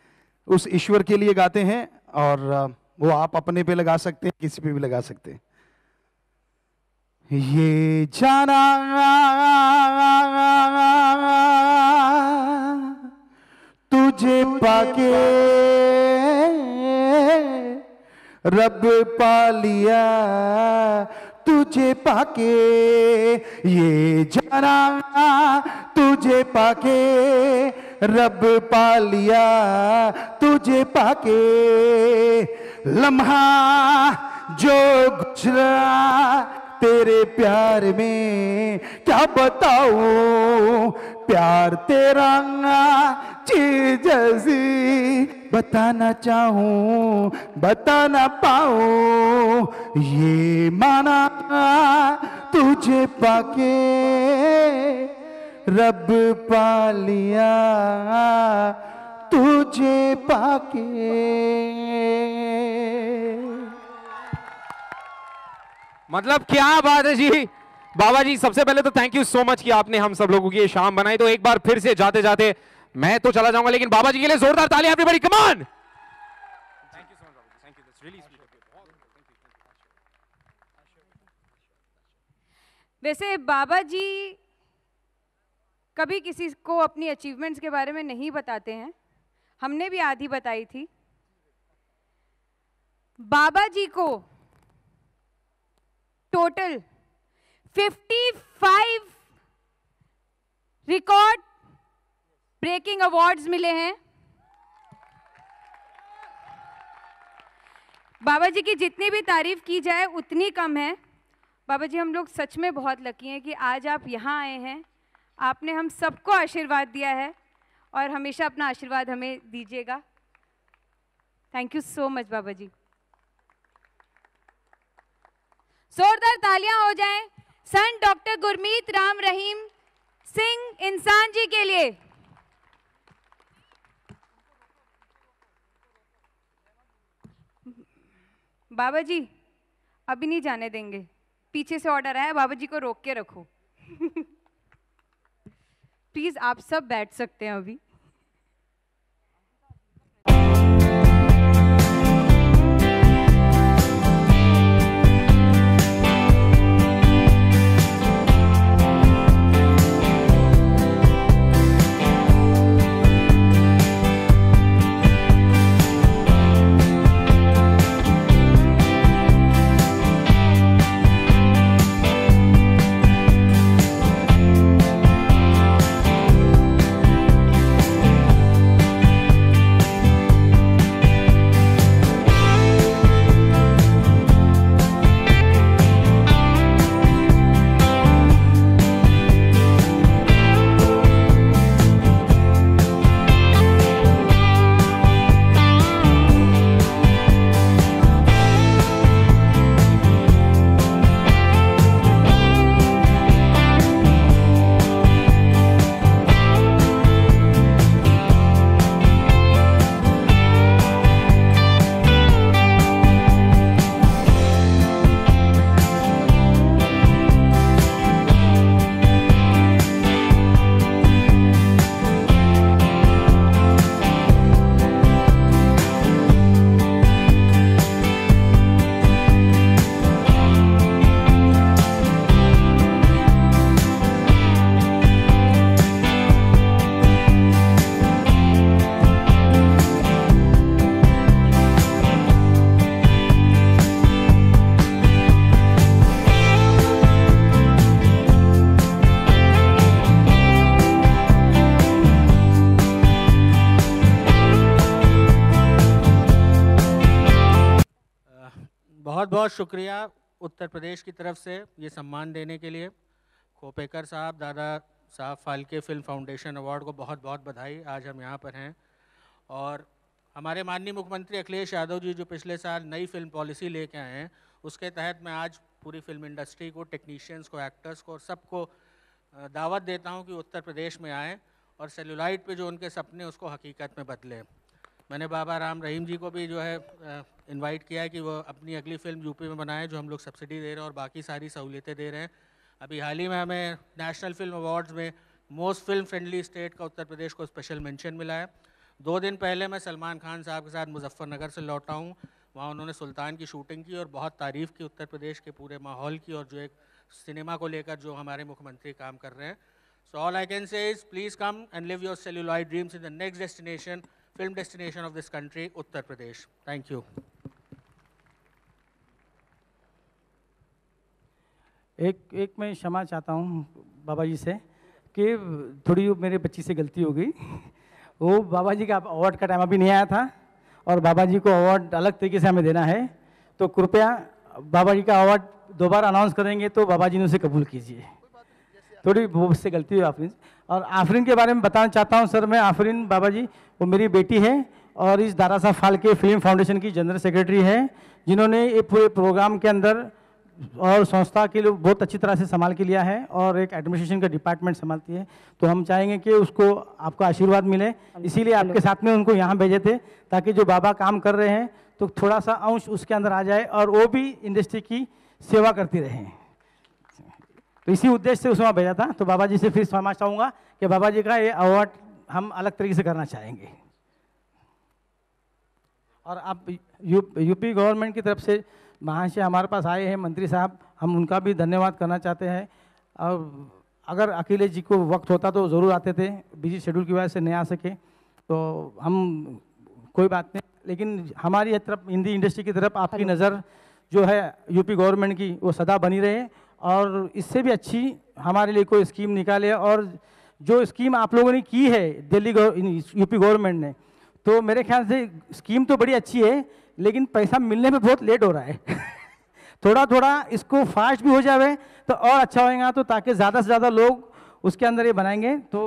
उस ईश्वर के लिए गाते हैं, और वो आप अपने पे लगा सकते हैं, किसी पे भी लगा सकते हैं। ये जाना तुझे पाके रब पा लिया, तुझे पाके ये जाना तुझे पाके रब पा लिया, तुझे पाके लम्हा जो गुजरा तेरे प्यार में क्या बताऊं, प्यार तेरा चीज ऐसी बताना चाहूं बता ना पाऊं, ये माना तुझे पाके रब पा लिया, तुझे पाके। मतलब क्या बात है जी बाबा जी। सबसे पहले तो थैंक यू सो मच कि आपने हम सब लोगों की ये शाम बनाई। तो एक बार फिर से जाते जाते मैं तो चला जाऊंगा, लेकिन बाबा जी के लिए जोरदार तालियां एवरीबॉडी, कम ऑन। वैसे बाबा जी कभी किसी को अपनी अचीवमेंट्स के बारे में नहीं बताते हैं, हमने भी आधी बताई थी। बाबा जी को टोटल 55 रिकॉर्ड ब्रेकिंग अवार्ड्स मिले हैं। बाबा जी की जितनी भी तारीफ की जाए उतनी कम है। बाबा जी, हम लोग सच में बहुत लकी हैं कि आज आप यहाँ आए हैं, आपने हम सबको आशीर्वाद दिया है, और हमेशा अपना आशीर्वाद हमें दीजिएगा। थैंक यू सो मच बाबा जी। जोरदार तालियां हो जाएं सन डॉक्टर गुरमीत राम रहीम सिंह इंसान जी के लिए। बाबा जी अभी नहीं जाने देंगे, पीछे से ऑर्डर आया, बाबा जी को रोक के रखो। प्लीज आप सब बैठ सकते हैं अभी। बहुत शुक्रिया उत्तर प्रदेश की तरफ से ये सम्मान देने के लिए। खोपेकर साहब, दादा Saheb Phalke film foundation award को बहुत बहुत बधाई। आज हम यहाँ पर हैं और हमारे माननीय मुख्यमंत्री अखिलेश यादव जी जो पिछले साल नई फिल्म पॉलिसी लेके आए हैं, उसके तहत मैं आज पूरी फिल्म इंडस्ट्री को, टेक्नीशियंस को, एक्टर्स को और सबको दावत देता हूँ कि उत्तर प्रदेश में आएँ और सेलुलाइट पे जो उनके सपने उसको हकीकत में बदलें। मैंने बाबा राम रहीम जी को भी जो है इनवाइट किया है कि वो अपनी अगली फिल्म यूपी में बनाएं, जो हम लोग सब्सिडी दे रहे हैं और बाकी सारी सहूलियतें दे रहे हैं। अभी हाल ही में हमें नेशनल फिल्म अवार्ड्स में मोस्ट फिल्म फ्रेंडली स्टेट का उत्तर प्रदेश को स्पेशल मेंशन मिला है। 2 दिन पहले मैं सलमान खान साहब के साथ मुजफ्फरनगर से लौटा हूँ। वहाँ उन्होंने सुल्तान की शूटिंग की और बहुत तारीफ़ की उत्तर प्रदेश के पूरे माहौल की और जो एक सिनेमा को लेकर जो हमारे मुख्यमंत्री काम कर रहे हैं। So all I can say is please come and live your celluloid dreams in the next destination, film destination of this country, Uttar Pradesh. Thank you. एक मैं क्षमा चाहता हूँ बाबा जी से कि थोड़ी मेरे बच्ची से गलती हो गई। वो बाबा जी का अवार्ड का टाइम अभी नहीं आया था और बाबा जी को अवार्ड अलग तरीके से हमें देना है, तो कृपया बाबा जी का अवार्ड दोबारा अनाउंस करेंगे तो बाबा जी ने उसे कबूल कीजिए। थोड़ी वो उससे गलती हुई आफरीन। और आफरीन के बारे में बताना चाहता हूँ सर मैं, आफरीन बाबा जी वो मेरी बेटी है और इस दादा साहब फाल्के फिल्म फाउंडेशन की जनरल सेक्रेटरी है, जिन्होंने ये पूरे प्रोग्राम के अंदर और संस्था के लिए बहुत अच्छी तरह से संभाल के लिया है और एक एडमिनिस्ट्रेशन का डिपार्टमेंट संभालती है। तो हम चाहेंगे कि उसको आपका आशीर्वाद मिले, इसीलिए आपके साथ में उनको यहाँ भेजे थे ताकि जो बाबा काम कर रहे हैं तो थोड़ा सा अंश उसके अंदर आ जाए और वो भी इंडस्ट्री की सेवा करती रहे। तो इसी उद्देश्य से उस वहाँ भेजा था। तो बाबा जी से फिर क्षमा चाहूँगा कि बाबा जी का ये अवार्ड हम अलग तरीके से करना चाहेंगे। और आप यूपी गवर्नमेंट की तरफ से वहाँ से हमारे पास आए हैं मंत्री साहब, हम उनका भी धन्यवाद करना चाहते हैं। और अगर अखिलेश जी को वक्त होता तो ज़रूर आते थे, बिजी शेड्यूल की वजह से नहीं आ सके, तो हम कोई बात नहीं। लेकिन हमारी तरफ हिंदी इंडस्ट्री की तरफ आपकी नज़र जो है यूपी गवर्नमेंट की वो सदा बनी रहे और इससे भी अच्छी हमारे लिए कोई स्कीम निकाले। और जो स्कीम आप लोगों ने की है दिल्ली यूपी गवर्नमेंट ने, तो मेरे ख्याल से स्कीम तो बड़ी अच्छी है लेकिन पैसा मिलने में बहुत लेट हो रहा है। थोड़ा थोड़ा इसको फास्ट भी हो जाए तो और अच्छा होगा, तो ताकि ज़्यादा से ज़्यादा लोग उसके अंदर ये बनाएंगे। तो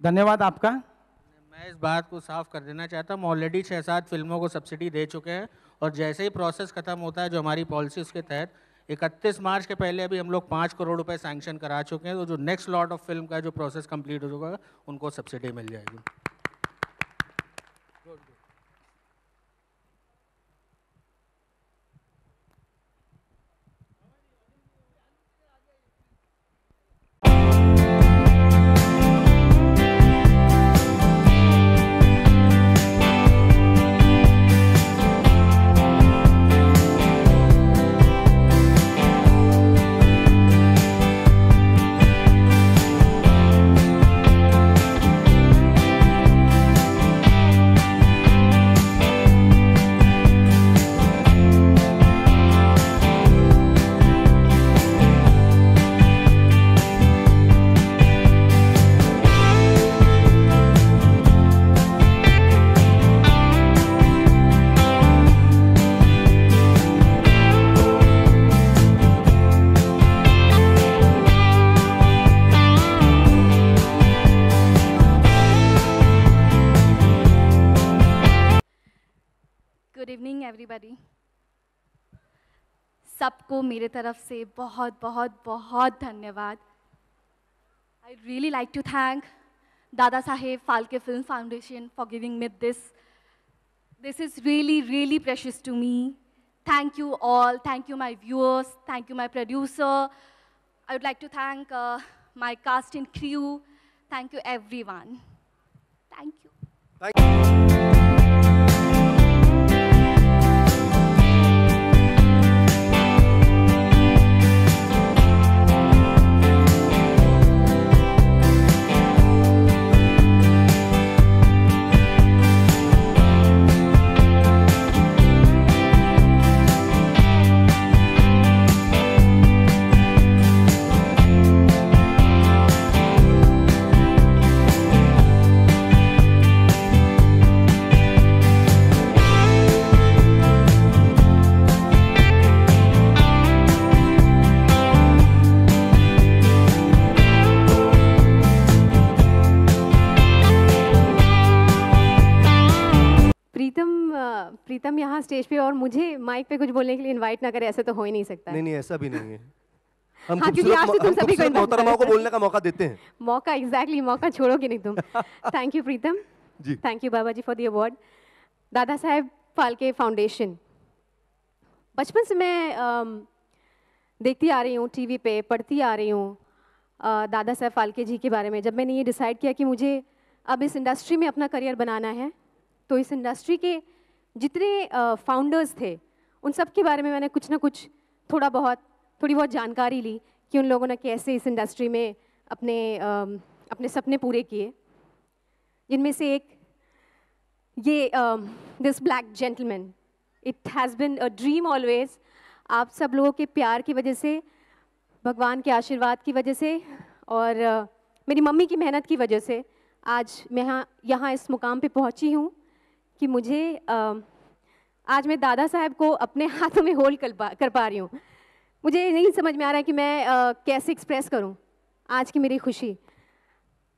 धन्यवाद आपका। मैं इस बात को साफ कर देना चाहता हूँ, ऑलरेडी 6-7 फिल्मों को सब्सिडी दे चुके हैं और जैसे ही प्रोसेस खत्म होता है जो हमारी पॉलिसी उसके तहत 31 मार्च के पहले अभी हम लोग 5 करोड़ रुपए सैंक्शन करा चुके हैं। तो जो नेक्स्ट लॉट ऑफ फिल्म का जो प्रोसेस कंप्लीट हो चुका है उनको सब्सिडी मिल जाएगी। Good evening everybody. सबको मेरे तरफ से बहुत बहुत बहुत धन्यवाद। I really like to thank Dada Saheb Phalke film foundation for giving me this is really precious to me. Thank you all. Thank you my viewers. Thank you my producer. I would like to thank my cast and crew. Thank you everyone. Thank you. Thank you. प्रीतम यहाँ स्टेज पे और मुझे माइक पे कुछ बोलने के लिए इनवाइट ना करे, ऐसे तो हो ही नहीं सकता। नहीं ऐसा भी नहीं है। हम हाँ, क्योंकि आज तो तुम सभी को मोहतरमाओं को बोलने का मौका देते हैं। मौका, एग्जैक्टली, मौका छोड़ोगे नहीं तुम। Thank you Pritam ji, thank you Baba ji for the award. Dada Saheb Phalke foundation, बचपन से मैं देखती आ रही हूँ, टीवी पे पढ़ती आ रही हूँ दादा साहेब फाल्के जी के बारे में। जब मैंने ये डिसाइड किया कि मुझे अब इस इंडस्ट्री में अपना करियर बनाना है, तो इस इंडस्ट्री के जितने फाउंडर्स थे उन सब के बारे में मैंने कुछ ना कुछ थोड़ी बहुत जानकारी ली कि उन लोगों ने कैसे इस इंडस्ट्री में अपने सपने पूरे किए। जिनमें से एक ये this black gentleman, it has been a dream always. आप सब लोगों के प्यार की वजह से, भगवान के आशीर्वाद की वजह से और मेरी मम्मी की मेहनत की वजह से आज मैं यहाँ इस मुकाम पे पहुँची हूँ कि मुझे आज मैं दादा साहब को अपने हाथों में होल्ड कर पा रही हूँ। मुझे नहीं समझ में आ रहा है कि मैं कैसे एक्सप्रेस करूँ आज की मेरी खुशी।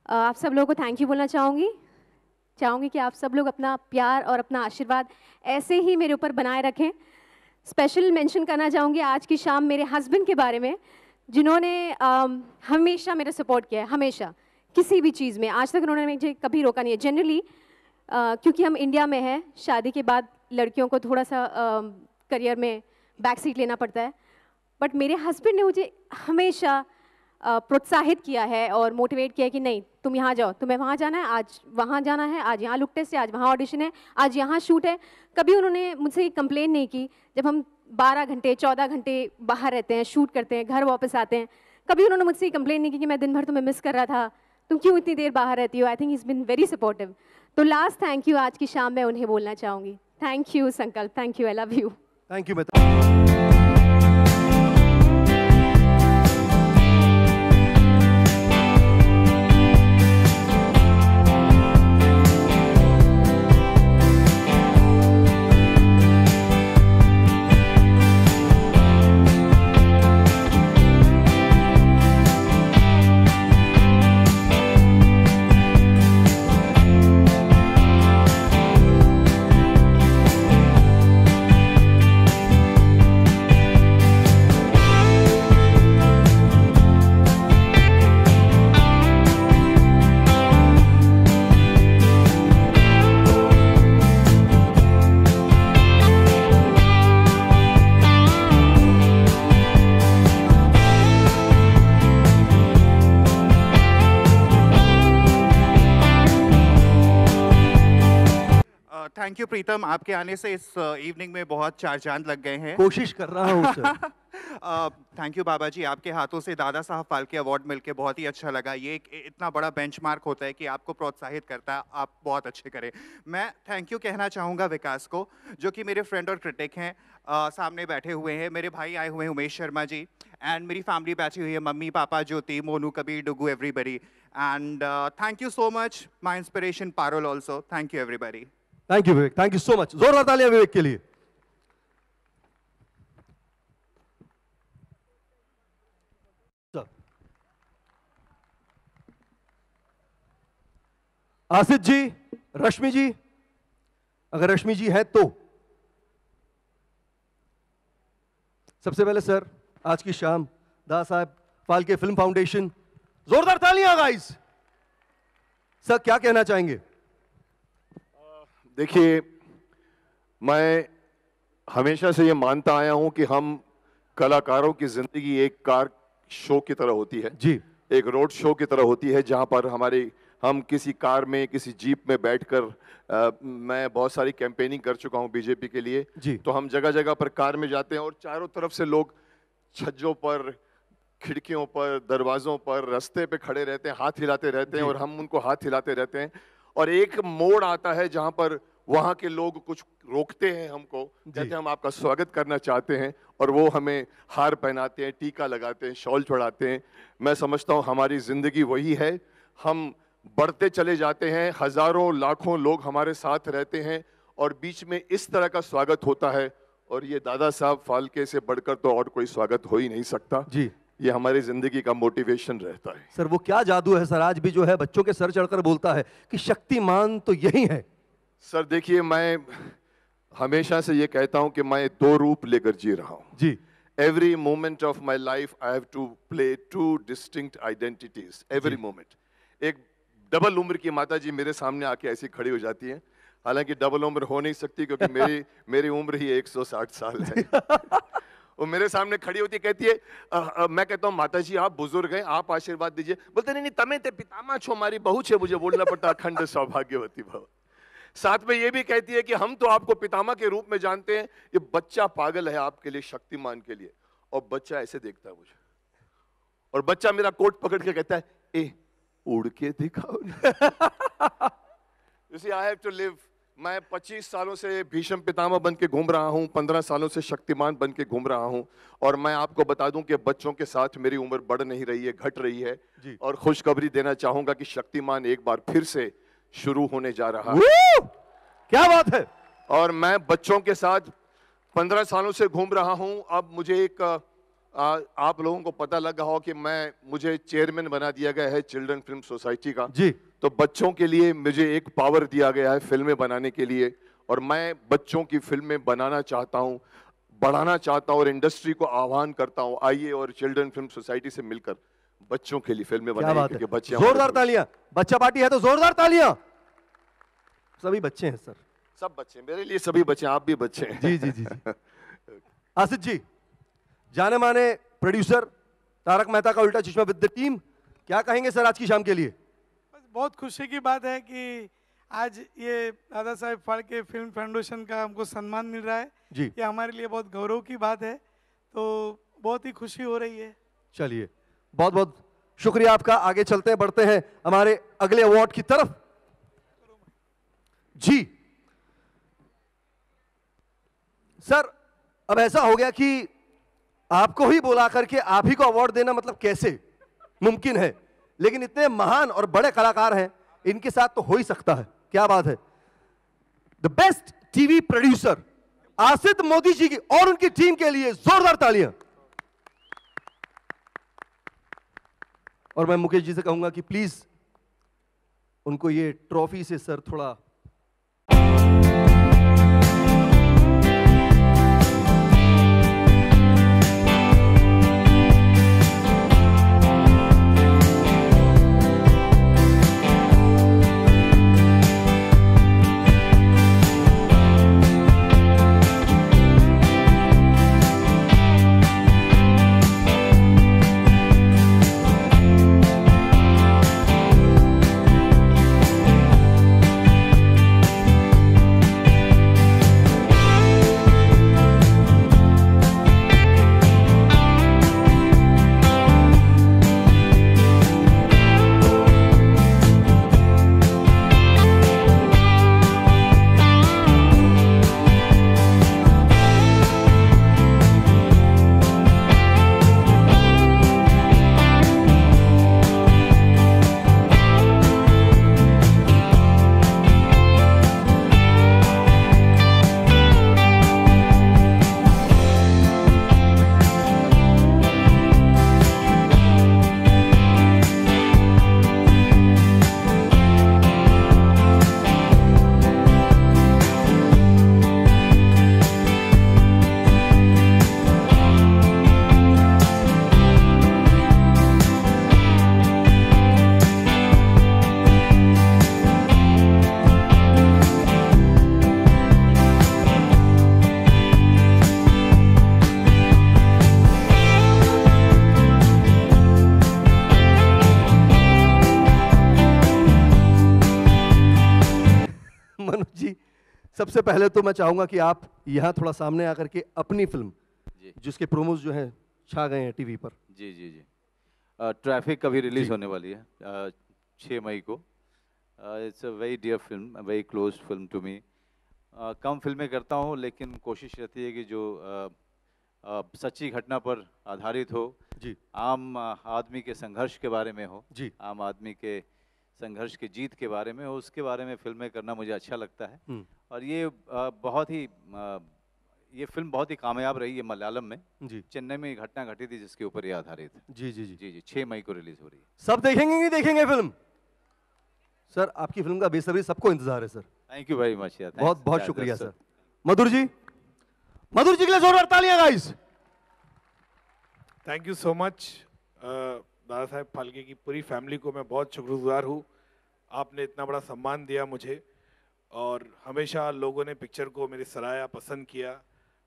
आप सब लोगों को थैंक यू बोलना चाहूँगी कि आप सब लोग अपना प्यार और अपना आशीर्वाद ऐसे ही मेरे ऊपर बनाए रखें। स्पेशल मेंशन करना चाहूँगी आज की शाम मेरे हस्बैंड के बारे में, जिन्होंने हमेशा मेरा सपोर्ट किया है, हमेशा किसी भी चीज़ में। आज तक उन्होंने मुझे कभी रोका नहीं है। जनरली क्योंकि हम इंडिया में हैं, शादी के बाद लड़कियों को थोड़ा सा करियर में बैक सीट लेना पड़ता है, बट मेरे हस्बैंड ने मुझे हमेशा प्रोत्साहित किया है और मोटिवेट किया है कि नहीं तुम यहाँ जाओ, तुम्हें वहाँ जाना है, आज वहाँ जाना है, आज यहाँ लुक टेस्ट है, आज वहाँ ऑडिशन है, आज यहाँ शूट है। कभी उन्होंने मुझसे कंप्लेन नहीं की। जब हम 12 घंटे 14 घंटे बाहर रहते हैं, शूट करते हैं, घर वापस आते हैं, कभी उन्होंने मुझसे कंप्लेन नहीं की कि मैं दिन भर तुम्हें मिस कर रहा था, तुम क्यों इतनी देर बाहर रहती हो। I think is been very supportive. तो लास्ट थैंक यू आज की शाम में उन्हें बोलना चाहूँगी। Thank you Sankalp, thank you, I love you. Thank you. Thank you Pritam, आपके आने से इस इवनिंग में बहुत चार चांद लग गए हैं। कोशिश कर रहा हूँ सर। थैंक यू बाबा जी, आपके हाथों से दादा साहब फाल्के अवार्ड मिलके बहुत ही अच्छा लगा। ये एक इतना बड़ा बेंचमार्क होता है कि आपको प्रोत्साहित करता है, आप बहुत अच्छे करें। मैं थैंक यू कहना चाहूँगा विकास को, जो कि मेरे फ्रेंड और क्रिटिक हैं, सामने बैठे हुए हैं। मेरे भाई आए हुए हैं उमेश शर्मा जी, एंड मेरी फैमिली बैठी हुई है, mummy papa Jyoti Monu Kabir Dugu everybody. And thank you so much my inspiration Parul also. Thank you everybody. Thank you Vivek, thank you so much. जोरदार तालियां विवेक के लिए। आसिफ जी, रश्मि जी, अगर रश्मि जी है तो सबसे पहले सर, आज की शाम दादा साहब फाल्के फिल्म फाउंडेशन, जोरदार तालियां गाइस। सर क्या कहना चाहेंगे? देखिए, मैं हमेशा से ये मानता आया हूं कि हम कलाकारों की जिंदगी एक कार शो की तरह होती है जी, एक रोड शो की तरह होती है, जहां पर हम किसी कार में, किसी जीप में बैठकर, मैं बहुत सारी कैंपेनिंग कर चुका हूं बीजेपी के लिए जी, तो हम जगह जगह पर कार में जाते हैं और चारों तरफ से लोग छज्जों पर, खिड़कियों पर, दरवाजों पर, रास्ते पे खड़े रहते हैं, हाथ हिलाते रहते हैं और हम उनको हाथ हिलाते रहते हैं। और एक मोड़ आता है जहां पर वहां के लोग कुछ रोकते हैं हमको, कहते हैं हम आपका स्वागत करना चाहते हैं, और वो हमें हार पहनाते हैं, टीका लगाते हैं, शॉल चढ़ाते हैं। मैं समझता हूँ हमारी जिंदगी वही है, हम बढ़ते चले जाते हैं, हजारों लाखों लोग हमारे साथ रहते हैं और बीच में इस तरह का स्वागत होता है, और ये दादा साहब फाल्के से बढ़कर तो और कोई स्वागत हो ही नहीं सकता जी। ये हमारी जिंदगी का मोटिवेशन रहता है। सर वो क्या जादू है सर, आज भी जो है बच्चों के सर चढ़कर बोलता है कि शक्तिमान तो यही है। सर देखिए, मैं हमेशा से ये कहता हूं कि मैं 2 रूप लेकर जी रहा हूं जी। Every moment of my life I have to play 2 distinct identities. Every moment. एक डबल उम्र की माता जी मेरे सामने आके ऐसी खड़ी हो जाती हैं, हालांकि डबल उम्र हो नहीं सकती क्योंकि मेरी उम्र ही 160 साल है। वो मेरे सामने खड़ी होती कहती है मैं कहता हूँ माता जी आप बुजुर्ग हैं, आप आशीर्वाद दीजिए। बोलते नहीं तमें ते पितामा छो, मारी बहू छे, मुझे बोलना पड़ता अखंड सौभाग्यवती भव। साथ में ये भी कहती है कि हम तो आपको पितामा के रूप में जानते हैं, ये बच्चा पागल है आपके लिए, शक्तिमान के लिए। और बच्चा ऐसे देखता है मुझे, और बच्चा मेरा कोट पकड़ के कहता है ए उड़ के दिखाओ। You see, I have to live. मैं 25 सालों से भीष्म पितामह बन के घूम रहा हूँ, 15 सालों से शक्तिमान बन के घूम रहा हूँ, और मैं आपको बता दूं कि बच्चों के साथ मेरी उम्र बढ़ नहीं रही है, घट रही है। और खुशखबरी देना चाहूंगा कि शक्तिमान एक बार फिर से शुरू होने जा रहा है। क्या बात है। और मैं बच्चों के साथ 15 सालों से घूम रहा हूं। अब मुझे एक आप लोगों को पता लगा हो कि मुझे चेयरमैन बना दिया गया है चिल्ड्रन फिल्म सोसाइटी का जी। तो बच्चों के लिए मुझे एक पावर दिया गया है फिल्में बनाने के लिए, और मैं बच्चों की फिल्में बनाना चाहता हूं, बढ़ाना चाहता हूं, और इंडस्ट्री को आह्वान करता हूं आइए और चिल्ड्रन फिल्म सोसाइटी से मिलकर बच्चों के लिए फिल्में बनाएं, क्योंकि बच्चे जोरदार तालियां। बच्चा पार्टी है तो जोरदार तालियां। सभी बच्चे हैं सर, सब बच्चे मेरे लिए, सभी बच्चे, आप भी बच्चे हैं। जी जी जी जी। आसिफ जी, जाने माने प्रोड्यूसर तारक मेहता का उल्टा चश्मा विद द टीम, क्या कहेंगे सर आज की शाम के लिए? बहुत खुशी की बात है कि आज ये दादा साहेब फाल्के फिल्म फाउंडेशन का हमको सम्मान मिल रहा है जी। ये हमारे लिए बहुत गौरव की बात है, तो बहुत ही खुशी हो रही है। चलिए बहुत बहुत शुक्रिया आपका। आगे चलते हैं, बढ़ते हैं हमारे अगले अवार्ड की तरफ। जी सर, अब ऐसा हो गया कि आपको ही बुला करके आप ही को अवार्ड देना मतलब कैसे मुमकिन है, लेकिन इतने महान और बड़े कलाकार हैं, इनके साथ तो हो ही सकता है। क्या बात है। The best TV producer Asif Modi ji की और उनकी टीम के लिए जोरदार तालियां। और मैं मुकेश जी से कहूंगा कि प्लीज उनको ये ट्रॉफी से सर थोड़ा सबसे पहले तो मैं चाहूंगा कि आप यहाँ थोड़ा सामने आकर के अपनी फिल्म जिसके प्रोमोज जो हैं छा गए हैं टीवी पर। जी जी जी। ट्रैफिक कभी रिलीज होने वाली है 6 मई को। It's a very dear film, very close film to me. कम फिल्में करता हूँ लेकिन कोशिश रहती है कि जो सच्ची घटना पर आधारित हो जी, आम आदमी के संघर्ष के बारे में हो जी, आम आदमी के संघर्ष की जीत के बारे में हो, उसके बारे में फिल्में करना मुझे अच्छा लगता है। और ये बहुत ही ये फिल्म बहुत ही कामयाब रही है मलयालम में जी। चेन्नई में घटना घटी थी जिसके ऊपर ये आधारित है। जी जी जी जी जी 6 मई को रिलीज हो रही है। सब देखेंगे नहीं देखेंगे फिल्म? सर आपकी फिल्म का बेसब्री सबको इंतजार है sir. Thank you very much यार। बहुत बहुत शुक्रिया सर। मधुर जी के लिए जोरदार तालियां guys. Thank you so much दादा साहेब फाल्के की पूरी फैमिली को मैं बहुत शुक्रगुजार हूँ। आपने इतना बड़ा सम्मान दिया मुझे और हमेशा लोगों ने पिक्चर को मेरी सराहा, पसंद किया।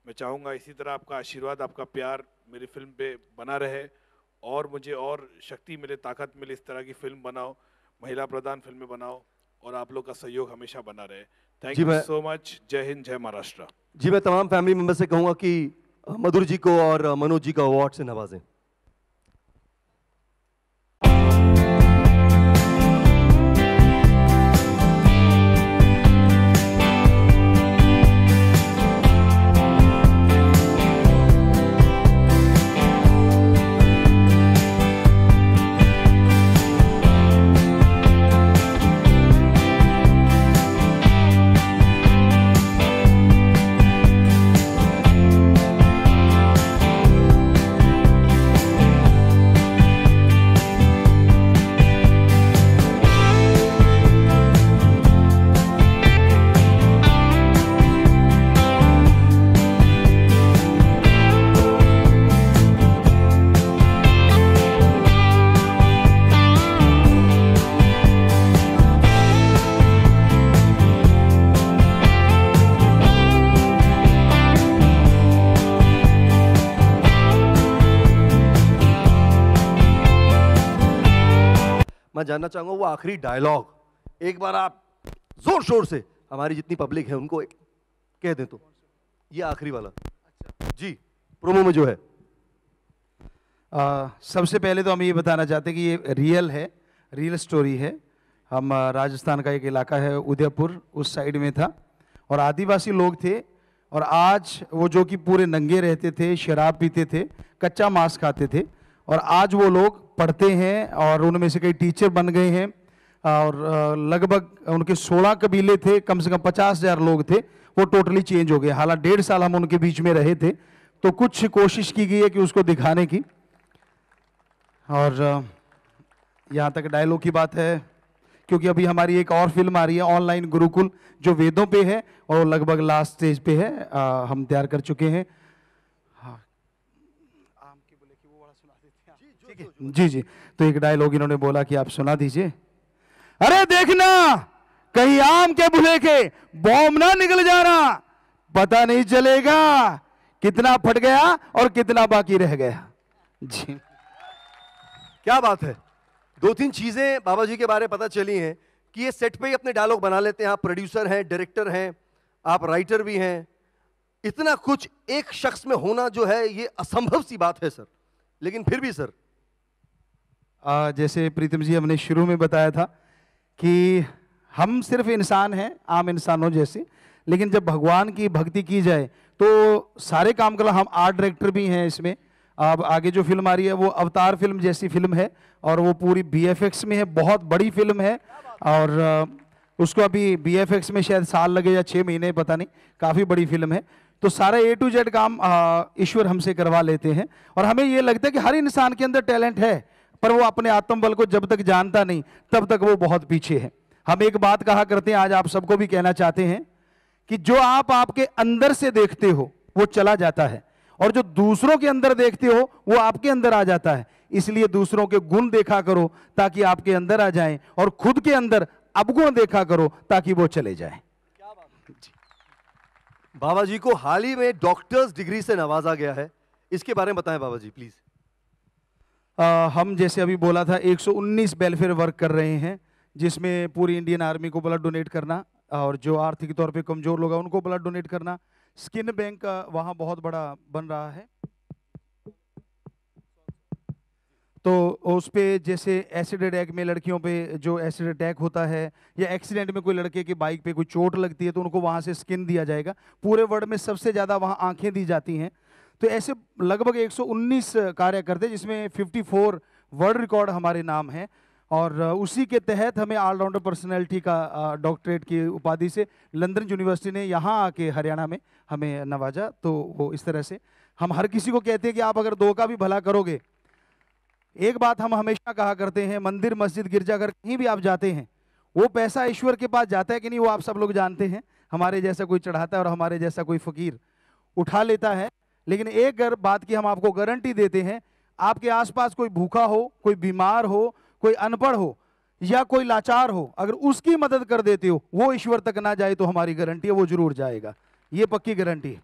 मैं चाहूँगा इसी तरह आपका आशीर्वाद, आपका प्यार मेरी फिल्म पे बना रहे और मुझे और शक्ति मिले, ताकत मिले, इस तरह की फिल्म बनाओ, महिला प्रधान फिल्में बनाओ और आप लोग का सहयोग हमेशा बना रहे। Thank you so much. जय हिंद, जय महाराष्ट्र। जी मैं तमाम फैमिली मेंबर से कहूंगा कि मधुर जी को और मनोज जी का अवार्ड से नवाजें। मैं जानना चाहूंगा वो आखिरी डायलॉग एक बार आप जोर शोर से हमारी जितनी पब्लिक है उनको कह दें तो, ये आखिरी वाला जी प्रोमो में जो है। सबसे पहले तो हम ये बताना चाहते हैं कि ये रियल स्टोरी है। हम राजस्थान का एक इलाका है उदयपुर, उस साइड में था और आदिवासी लोग थे और आज वो जो कि पूरे नंगे रहते थे, शराब पीते थे, कच्चा मांस खाते थे और आज वो लोग पढ़ते हैं और उनमें से कई टीचर बन गए हैं और लगभग उनके 16 कबीले थे, कम से कम 50,000 लोग थे, वो टोटली चेंज हो गए। हालांकि 1.5 साल हम उनके बीच में रहे थे तो कुछ कोशिश की गई है कि उसको दिखाने की। और यहाँ तक डायलॉग की बात है क्योंकि अभी हमारी एक और फिल्म आ रही है ऑनलाइन गुरुकुल जो वेदों पे है और लगभग लास्ट स्टेज पे है, हम तैयार कर चुके हैं। जी तो एक डायलॉग इन्होंने बोला कि आप सुना दीजिए। अरे देखना कहीं आम के बुले के बॉम्ब ना निकल जाना, पता नहीं चलेगा कितना फट गया और कितना बाकी रह गया। जी क्या बात है। 2-3 चीजें बाबा जी के बारे में पता चली हैं कि ये सेट पे ही अपने डायलॉग बना लेते हैं। आप प्रोड्यूसर हैं, डायरेक्टर हैं, आप राइटर भी हैं। इतना कुछ एक शख्स में होना जो है ये असंभव सी बात है सर। लेकिन फिर भी सर जैसे प्रीतम जी हमने शुरू में बताया था कि हम सिर्फ इंसान हैं, आम इंसानों जैसे, लेकिन जब भगवान की भक्ति की जाए तो सारे काम कर, हम आर्ट डायरेक्टर भी हैं इसमें। अब आगे जो फिल्म आ रही है वो अवतार फिल्म जैसी फिल्म है और वो पूरी BFX में है, बहुत बड़ी फिल्म है और उसको अभी BFX में शायद साल लगे या 6 महीने, पता नहीं, काफ़ी बड़ी फिल्म है। तो सारा A to Z काम ईश्वर हमसे करवा लेते हैं और हमें ये लगता है कि हर इंसान के अंदर टैलेंट है पर वो अपने आत्मबल को जब तक जानता नहीं तब तक वो बहुत पीछे है। हम एक बात कहा करते हैं, आज आप सबको भी कहना चाहते हैं कि जो आप आपके अंदर से देखते हो वो चला जाता है और जो दूसरों के अंदर देखते हो वो आपके अंदर आ जाता है। इसलिए दूसरों के गुण देखा करो ताकि आपके अंदर आ जाएं और खुद के अंदर अवगुण देखा करो ताकि वो चले जाएं। बाबा जी को हाल ही में डॉक्टर्स डिग्री से नवाजा गया है, इसके बारे में बताएं बाबा जी प्लीज। हम जैसे अभी बोला था 119 वेलफेयर वर्क कर रहे हैं जिसमें पूरी इंडियन आर्मी को ब्लड डोनेट करना और जो आर्थिक तौर पे कमजोर लोग हैं उनको ब्लड डोनेट करना। स्किन बैंक वहाँ बहुत बड़ा बन रहा है तो उस पे जैसे एसिड अटैक में लड़कियों पे जो एसिड अटैक होता है या एक्सीडेंट में कोई लड़के की बाइक पे कोई चोट लगती है तो उनको वहाँ से स्किन दिया जाएगा। पूरे वर्ल्ड में सबसे ज़्यादा वहाँ आंखें दी जाती हैं। तो ऐसे लगभग 119 कार्य करते हैं जिसमें 54 वर्ल्ड रिकॉर्ड हमारे नाम हैं और उसी के तहत हमें ऑलराउंडर पर्सनैलिटी का डॉक्टरेट की उपाधि से लंदन यूनिवर्सिटी ने यहाँ आके हरियाणा में हमें नवाजा। तो वो इस तरह से हम हर किसी को कहते हैं कि आप अगर 2 का भी भला करोगे। एक बात हम हमेशा कहा करते हैं, मंदिर मस्जिद गिरजाघर कहीं भी आप जाते हैं वो पैसा ईश्वर के पास जाता है कि नहीं वो आप सब लोग जानते हैं। हमारे जैसा कोई चढ़ाता है और हमारे जैसा कोई फकीर उठा लेता है। लेकिन एक बात की हम आपको गारंटी देते हैं, आपके आसपास कोई भूखा हो, कोई बीमार हो, कोई अनपढ़ हो या कोई लाचार हो, अगर उसकी मदद कर देते हो वो ईश्वर तक ना जाए तो हमारी गारंटी है वो जरूर जाएगा, ये पक्की गारंटी है।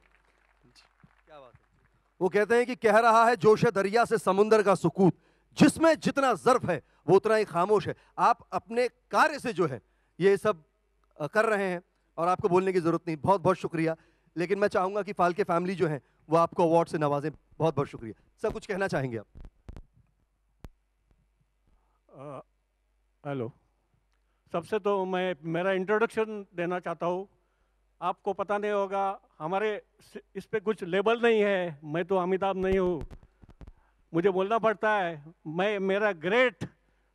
वो कहते हैं कि कह रहा है जोश दरिया से समुंदर का सुकूत, जिसमें जितना ज़र्फ है वो उतना ही खामोश है। आप अपने कार्य से जो है ये सब कर रहे हैं और आपको बोलने की जरूरत नहीं। बहुत बहुत शुक्रिया। लेकिन मैं चाहूंगा कि फाल्के फैमिली जो है वो आपको अवार्ड से नवाजें। बहुत बहुत शुक्रिया। सर कुछ कहना चाहेंगे आप? हेलो, सबसे तो मैं मेरा इंट्रोडक्शन देना चाहता हूँ। आपको पता नहीं होगा, हमारे इस पे कुछ लेबल नहीं है। मैं तो अमिताभ नहीं हूँ, मुझे बोलना पड़ता है। मैं मेरा ग्रेट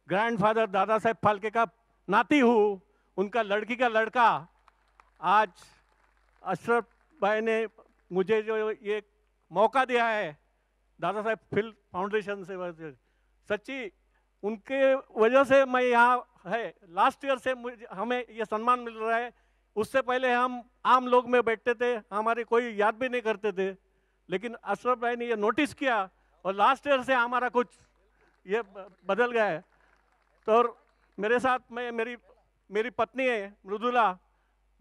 ग्रैंडफादर दादा साहेब फाल्के का नाती हूँ, उनका लड़की का लड़का। आज अशरफ भाई ने मुझे जो ये मौका दिया है दादा साहेब फिल्म फाउंडेशन से, सच्ची उनके वजह से मैं यहाँ है। लास्ट ईयर से मुझे हमें ये सम्मान मिल रहा है। उससे पहले हम आम लोग में बैठते थे, हमारे कोई याद भी नहीं करते थे। लेकिन अशरफ भाई ने ये नोटिस किया और लास्ट ईयर से हमारा कुछ ये बदल गया है। तो मेरे साथ में मेरी पत्नी है मृदुला।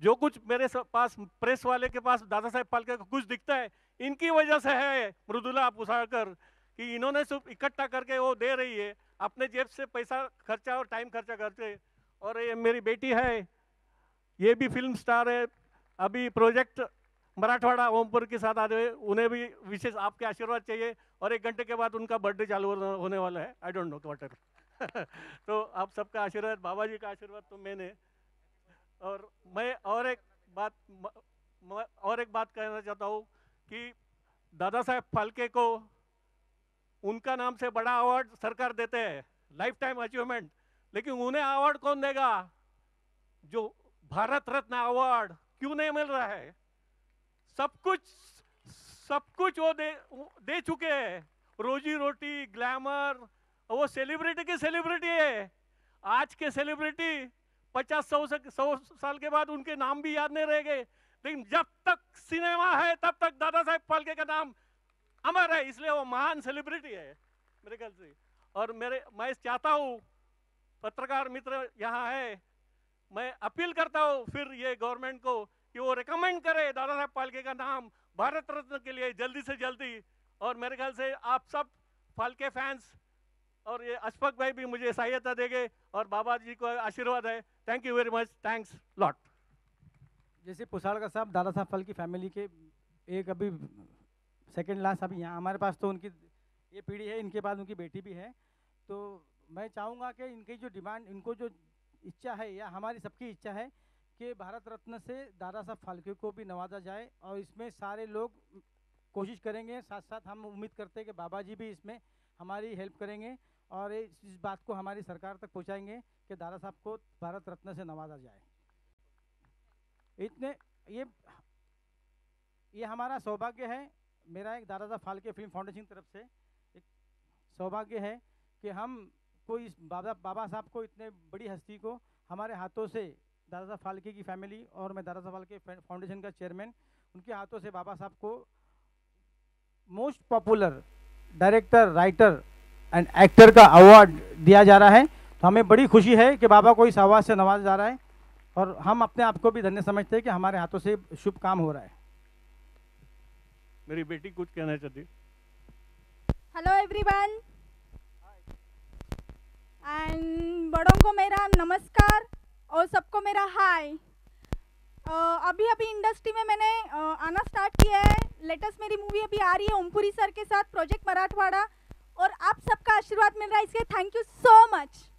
जो कुछ मेरे पास प्रेस वाले के पास दादा साहेब फाल्के का कुछ दिखता है, इनकी वजह से है मृदुला पुसारकर, कि इन्होंने सिर्फ इकट्ठा करके वो दे रही है, अपने जेब से पैसा खर्चा और टाइम खर्चा करके। और ये मेरी बेटी है, ये भी फिल्म स्टार है। अभी प्रोजेक्ट मराठवाड़ा ओमपुर के साथ आ रहे, उन्हें भी विशेष आपके आशीर्वाद चाहिए। और 1 घंटे के बाद उनका बर्थडे चालू होने वाला है, I don't know what ever. तो आप सबका आशीर्वाद, बाबा जी का आशीर्वाद तो मैंने। और मैं और एक बात कहना चाहता हूँ कि दादा साहेब फाल्के को उनका नाम से बड़ा अवार्ड सरकार देते हैं, लाइफ टाइम अचीवमेंट। लेकिन उन्हें अवार्ड कौन देगा? जो भारत रत्न अवार्ड क्यों नहीं मिल रहा है? सब कुछ वो दे चुके हैं, रोजी रोटी, ग्लैमर। वो सेलिब्रिटी की सेलिब्रिटी है। आज के सेलिब्रिटी 50-100 साल के बाद उनके नाम भी याद नहीं रहेंगे। लेकिन जब तक सिनेमा है तब तक दादा साहेब फाल्के का नाम अमर है, इसलिए वो महान सेलिब्रिटी है मेरे ख्याल से। और मैं चाहता हूँ, पत्रकार मित्र यहाँ है, मैं अपील करता हूँ फिर ये गवर्नमेंट को कि वो रिकमेंड करे दादा साहेब फाल्के का नाम भारत रत्न के लिए जल्दी से जल्दी। और मेरे ख्याल से आप सब फाल्के फैंस और ये अशफाक भाई भी मुझे सहायता देंगे और बाबा जी को आशीर्वाद है। Thank you very much, thanks lot. जैसे पुसाड़कर साहब दादा साहब फाल्के फैमिली के एक अभी सेकंड लास्ट अभी यहाँ हमारे पास तो उनकी ये पीढ़ी है, इनके बाद उनकी बेटी भी है। तो मैं चाहूँगा कि इनकी जो डिमांड, इनको जो इच्छा है या हमारी सबकी इच्छा है कि भारत रत्न से दादा साहब फाल्के को भी नवाजा जाए। और इसमें सारे लोग कोशिश करेंगे, साथ साथ हम उम्मीद करते हैं कि बाबा जी भी इसमें हमारी हेल्प करेंगे और इस बात को हमारी सरकार तक पहुंचाएंगे कि दादा साहब को भारत रत्न से नवाजा जाए। इतने ये हमारा सौभाग्य है, मेरा एक दादा साहब फाल्के फिल्म फाउंडेशन की तरफ से एक सौभाग्य है कि हम कोई इस बाबा साहब को, इतने बड़ी हस्ती को हमारे हाथों से, दादा साहब फाल्के की फैमिली और मैं दादा साहब फाल्के फाउंडेशन का चेयरमैन, उनके हाथों से बाबा साहब को most popular director, writer and actor का अवार्ड दिया जा रहा है। तो हमें बड़ी खुशी है कि बाबा को इस अवार्ड से नवाजा जा रहा है और हम अपने आप को भी धन्य समझते हैं कि हमारे हाथों से शुभ काम हो रहा है। मेरी बेटी कुछ कहना चाहती है। हेलो एवरीवन, एंड बड़ों को मेरा नमस्कार और सबको मेरा हाय। अभी इंडस्ट्री में मैंने आना स्टार्ट किया है। लेटेस्ट मेरी मूवी अभी आ रही है ओमपुरी सर के साथ, प्रोजेक्ट मराठवाड़ा, और आप सबका आशीर्वाद मिल रहा है, इसके thank you so much.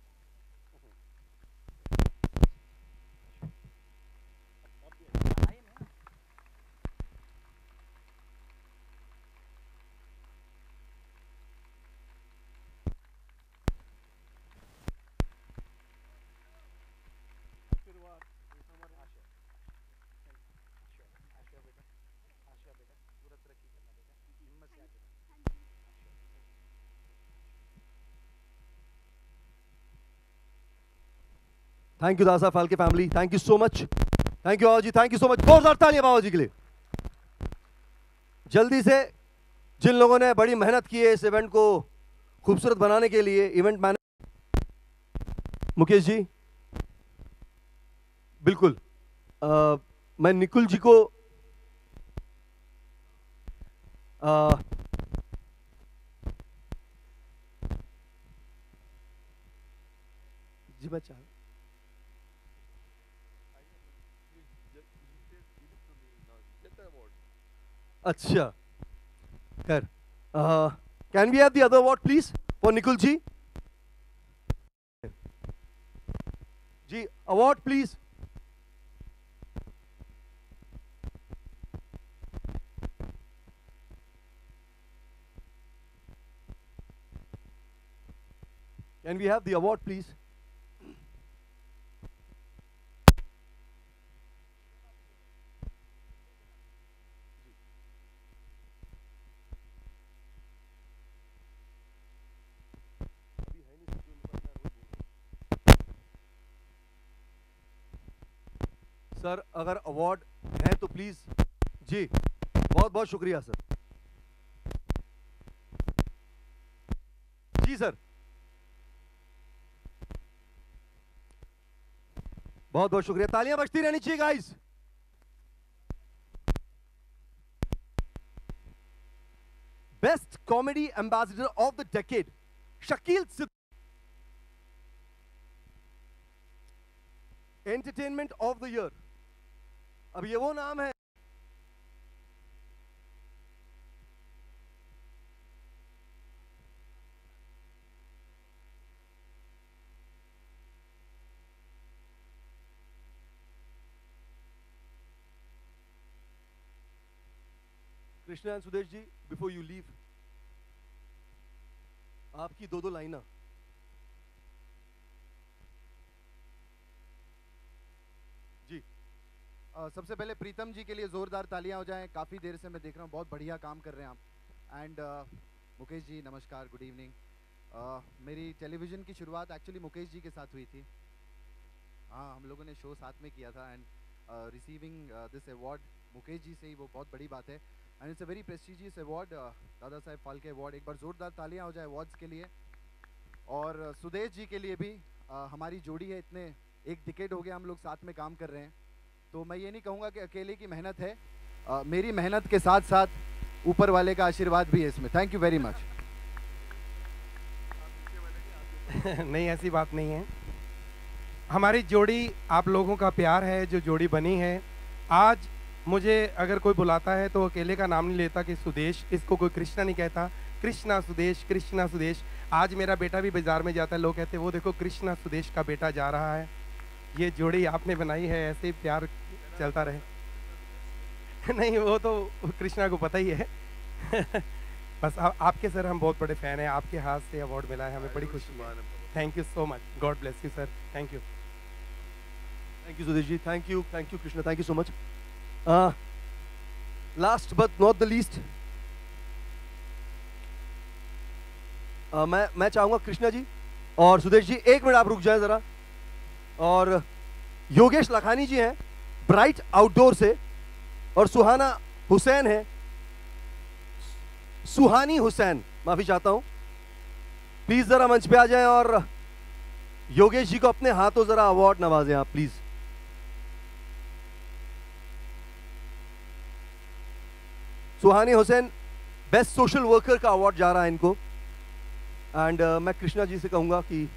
Thank you Dada Saheb Phalke family, thank you so much, thank you Baba ji, thank you so much. जोरदार तालियां बाबा जी के लिए। जल्दी से जिन लोगों ने बड़ी मेहनत की है इस इवेंट को खूबसूरत बनाने के लिए, इवेंट मैनेजर मुकेश जी, बिल्कुल मैं निकुल जी को जी मैं चाह अच्छा खैर, can we have the other award please for Nikul ji? जी award please. Can we have the award, please? Sir अगर अवार्ड है तो प्लीज। जी बहुत बहुत शुक्रिया सर। जी सर बहुत बहुत शुक्रिया, तालियां बजती रहनी चाहिए guys. Best comedy ambassador of the decade Shakeel entertainment of the year, अब ये वो नाम है। Krishna and Sudesh ji, before you leave, आपकी दो लाइना। जी सबसे पहले प्रीतम जी के लिए जोरदार तालियां हो जाएं, काफी देर से मैं देख रहा हूं बहुत बढ़िया काम कर रहे हैं आप। एंड मुकेश जी नमस्कार, गुड इवनिंग। मेरी टेलीविजन की शुरुआत एक्चुअली मुकेश जी के साथ हुई थी। हाँ हम लोगों ने शो साथ में किया था and receiving this award Mukesh ji से ही वो बहुत बड़ी बात है। And it's a very prestigious award, Dada Saheb Phalke award. एक बार जोरदार तालियां हो जाए अवार्ड्स के लिए। और सुदेश जी के लिए भी हमारी जोड़ी है, इतने एक डिकेड हो गया हम लोग साथ में काम कर रहे हैं, तो मैं ये नहीं कहूँगा कि अकेले की मेहनत है, मेरी मेहनत के साथ साथ ऊपर वाले का आशीर्वाद भी है इसमें। Thank you very much. नहीं ऐसी बात नहीं है, हमारी जोड़ी आप लोगों का प्यार है जो जोड़ी बनी है। आज मुझे अगर कोई बुलाता है तो अकेले का नाम नहीं लेता कि सुदेश, इसको कोई कृष्णा नहीं कहता, कृष्णा सुदेश, कृष्णा सुदेश। आज मेरा बेटा भी बाजार में जाता है, लोग कहते हैं वो देखो कृष्णा सुदेश का बेटा जा रहा है। ये जोड़ी आपने बनाई है, ऐसे ही प्यार चलता रहे। नहीं वो तो कृष्णा को पता ही है। बस आपके सर हम बहुत बड़े फैन हैं, आपके हाथ से अवार्ड मिला है, हमें बड़ी खुशी है। Thank you so much, God bless you sir, thank you. Thank you Sudesh ji, thank you Krishna, thank you so much. Last but not the least, मैं चाहूंगा कृष्णा जी और सुदेश जी एक मिनट आप रुक जाएं जरा। और योगेश लखानी जी हैं ब्राइट आउटडोर से, और सुहाना हुसैन है, सुहानी हुसैन, माफी चाहता हूं, प्लीज जरा मंच पे आ जाएं और योगेश जी को अपने हाथों जरा अवार्ड नवाजें आप please. Suhani Hussain best social worker का अवार्ड जा रहा है इनको। एंड मैं कृष्णा जी से कहूंगा कि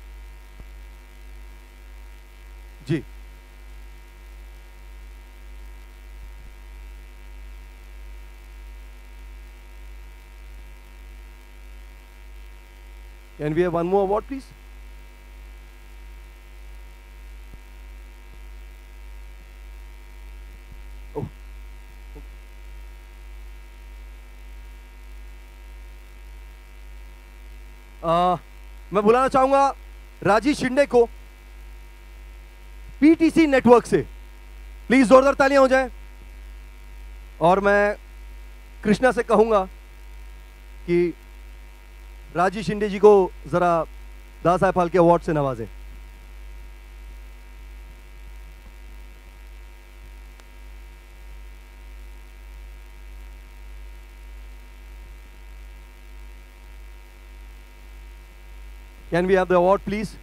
जी Can we have one more award, please? Oh. मैं बुलाना चाहूंगा राजी शिंदे को पीटीसी नेटवर्क से, प्लीज जोरदार तालियां हो जाएं। और मैं कृष्णा से कहूंगा कि राजी शिंदे जी को जरा दादा साहेब फाल्के अवार्ड से नवाजें। Can we have the award, please?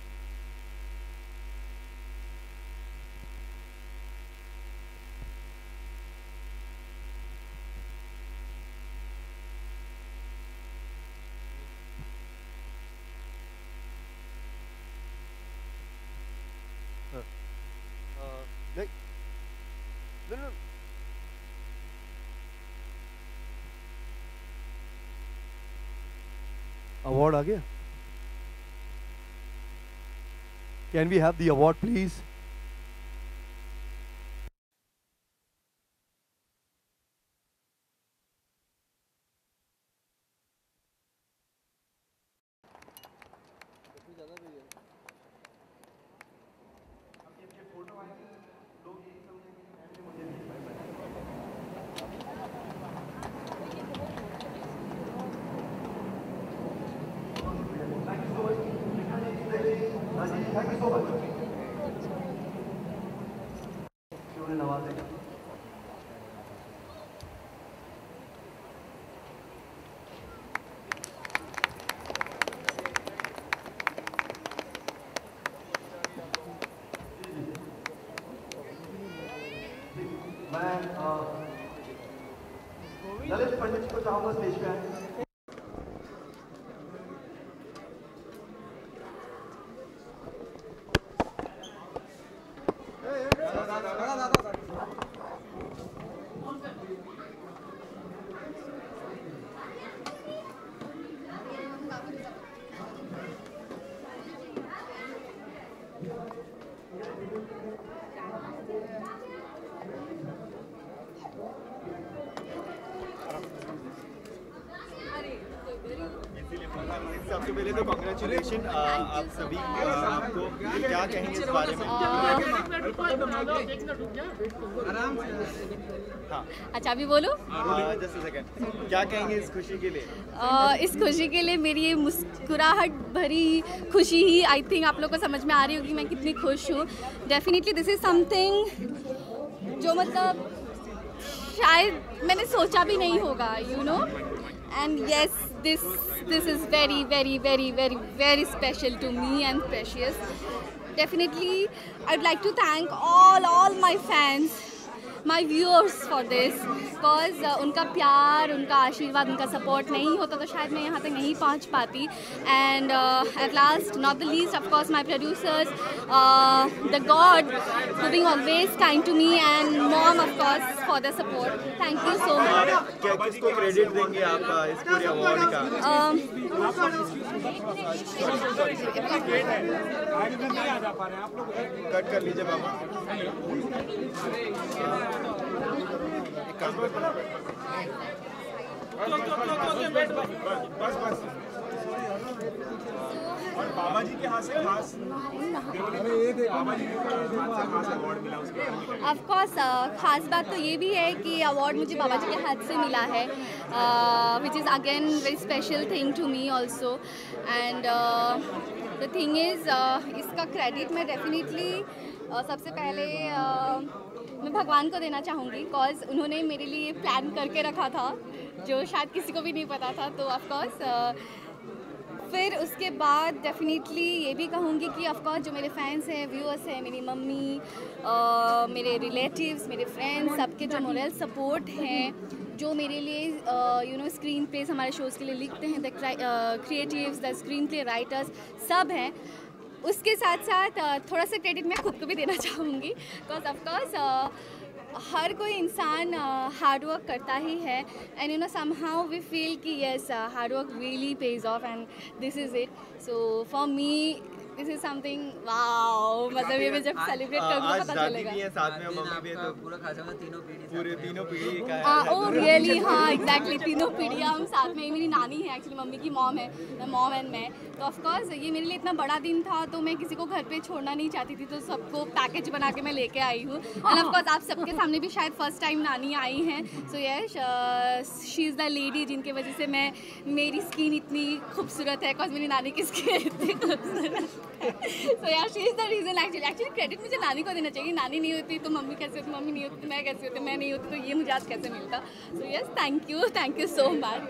No. Award आ गया? Can we have the award, please? Thank you so much. मैं ललित पंडित जी को चाहूंगा स्टेज पे आए। सबसे पहले तो कांग्रेचुलेशन आप सभी आपको क्या कहेंगे इस बारे में? हाँ अच्छा अभी बोलो। जस्ट अ सेकंड, क्या कहेंगे इस खुशी के लिए? इस खुशी के लिए मेरी ये मुस्कुराहट भरी खुशी ही आई थिंक आप लोग को समझ में आ रही होगी मैं कितनी खुश हूँ। डेफिनेटली दिस इज़ समथिंग जो मतलब शायद मैंने सोचा भी नहीं होगा, you know, and yes this is very special to me and precious. Definitely I'd like to thank all my fans, my viewers for this, because उनका प्यार, उनका आशीर्वाद, उनका सपोर्ट नहीं होता तो शायद मैं यहाँ तक नहीं पहुँच पाती. And at last, not the least, of course, my producers, the God, who being always kind to me, and mom, of course, for the support. Thank you so much. किसको क्रेडिट देंगे आप इस पूरे अवार्ड का? कट कर लीजिए बाबा. और बाबा जी के हाथ से खास अवार्ड मिला उसके. ऑफ कोर्स खास बात तो ये भी है कि अवार्ड मुझे बाबा जी के हाथ से मिला है, which is again very special thing to me also. And the thing is इसका क्रेडिट मैं डेफिनेटली सबसे पहले मैं भगवान को देना चाहूँगी, बिकॉज उन्होंने मेरे लिए प्लान करके रखा था जो शायद किसी को भी नहीं पता था. तो ऑफकोर्स फिर उसके बाद डेफिनेटली ये भी कहूँगी कि ऑफकोर्स जो मेरे फैंस हैं, व्यूअर्स हैं, मेरी मम्मी, मेरे रिलेटिव्स, मेरे फ्रेंड्स, सबके जो मोरल सपोर्ट हैं, जो मेरे लिए यू नो स्क्रीन प्लेस हमारे शोज़ के लिए लिखते हैं, the creatives, the screen play writers, सब हैं. उसके साथ साथ थोड़ा सा क्रेडिट मैं खुद को भी देना चाहूँगी, बिकॉज ऑफकोर्स हर कोई इंसान हार्ड वर्क करता ही है, and you know somehow we feel कि yes hard work really pays off, and this is it. So for me this is something wow, मतलब ये मैं जब सेलिब्रेट करूँगा पता चलेगा. भी है साथ में, मम्मी भी है, तो पूरा खासा तीनों पीढ़ी का है. ओह रियली, हाँ एग्जैक्टली, तीनों पीढ़ियाँ हम साथ में. मेरी नानी है एक्चुअली, मम्मी की मॉम है, मॉम एंड मैं. तो ऑफकोर्स ये मेरे लिए इतना बड़ा दिन था तो मैं किसी को घर पे छोड़ना नहीं चाहती थी, तो सबको पैकेज बना के मैं लेके आई हूँ. एंड ऑफकोर्स आप सबके सामने भी शायद फर्स्ट टाइम नानी आई हैं. So yes, she is the lady जिनके वजह से मेरी स्किन इतनी खूबसूरत है, बिकॉज मेरी नानी की स्किन इतनी खूबसूरत. So yeah, she is the reason actually credit मुझे नानी को देना चाहिए. नानी नहीं होती तो मम्मी कैसे होती, मम्मी नहीं होती तो मैं कैसे होती, मैं नहीं होती तो ये मुझे आज कैसे मिलता. So yes, thank you so much.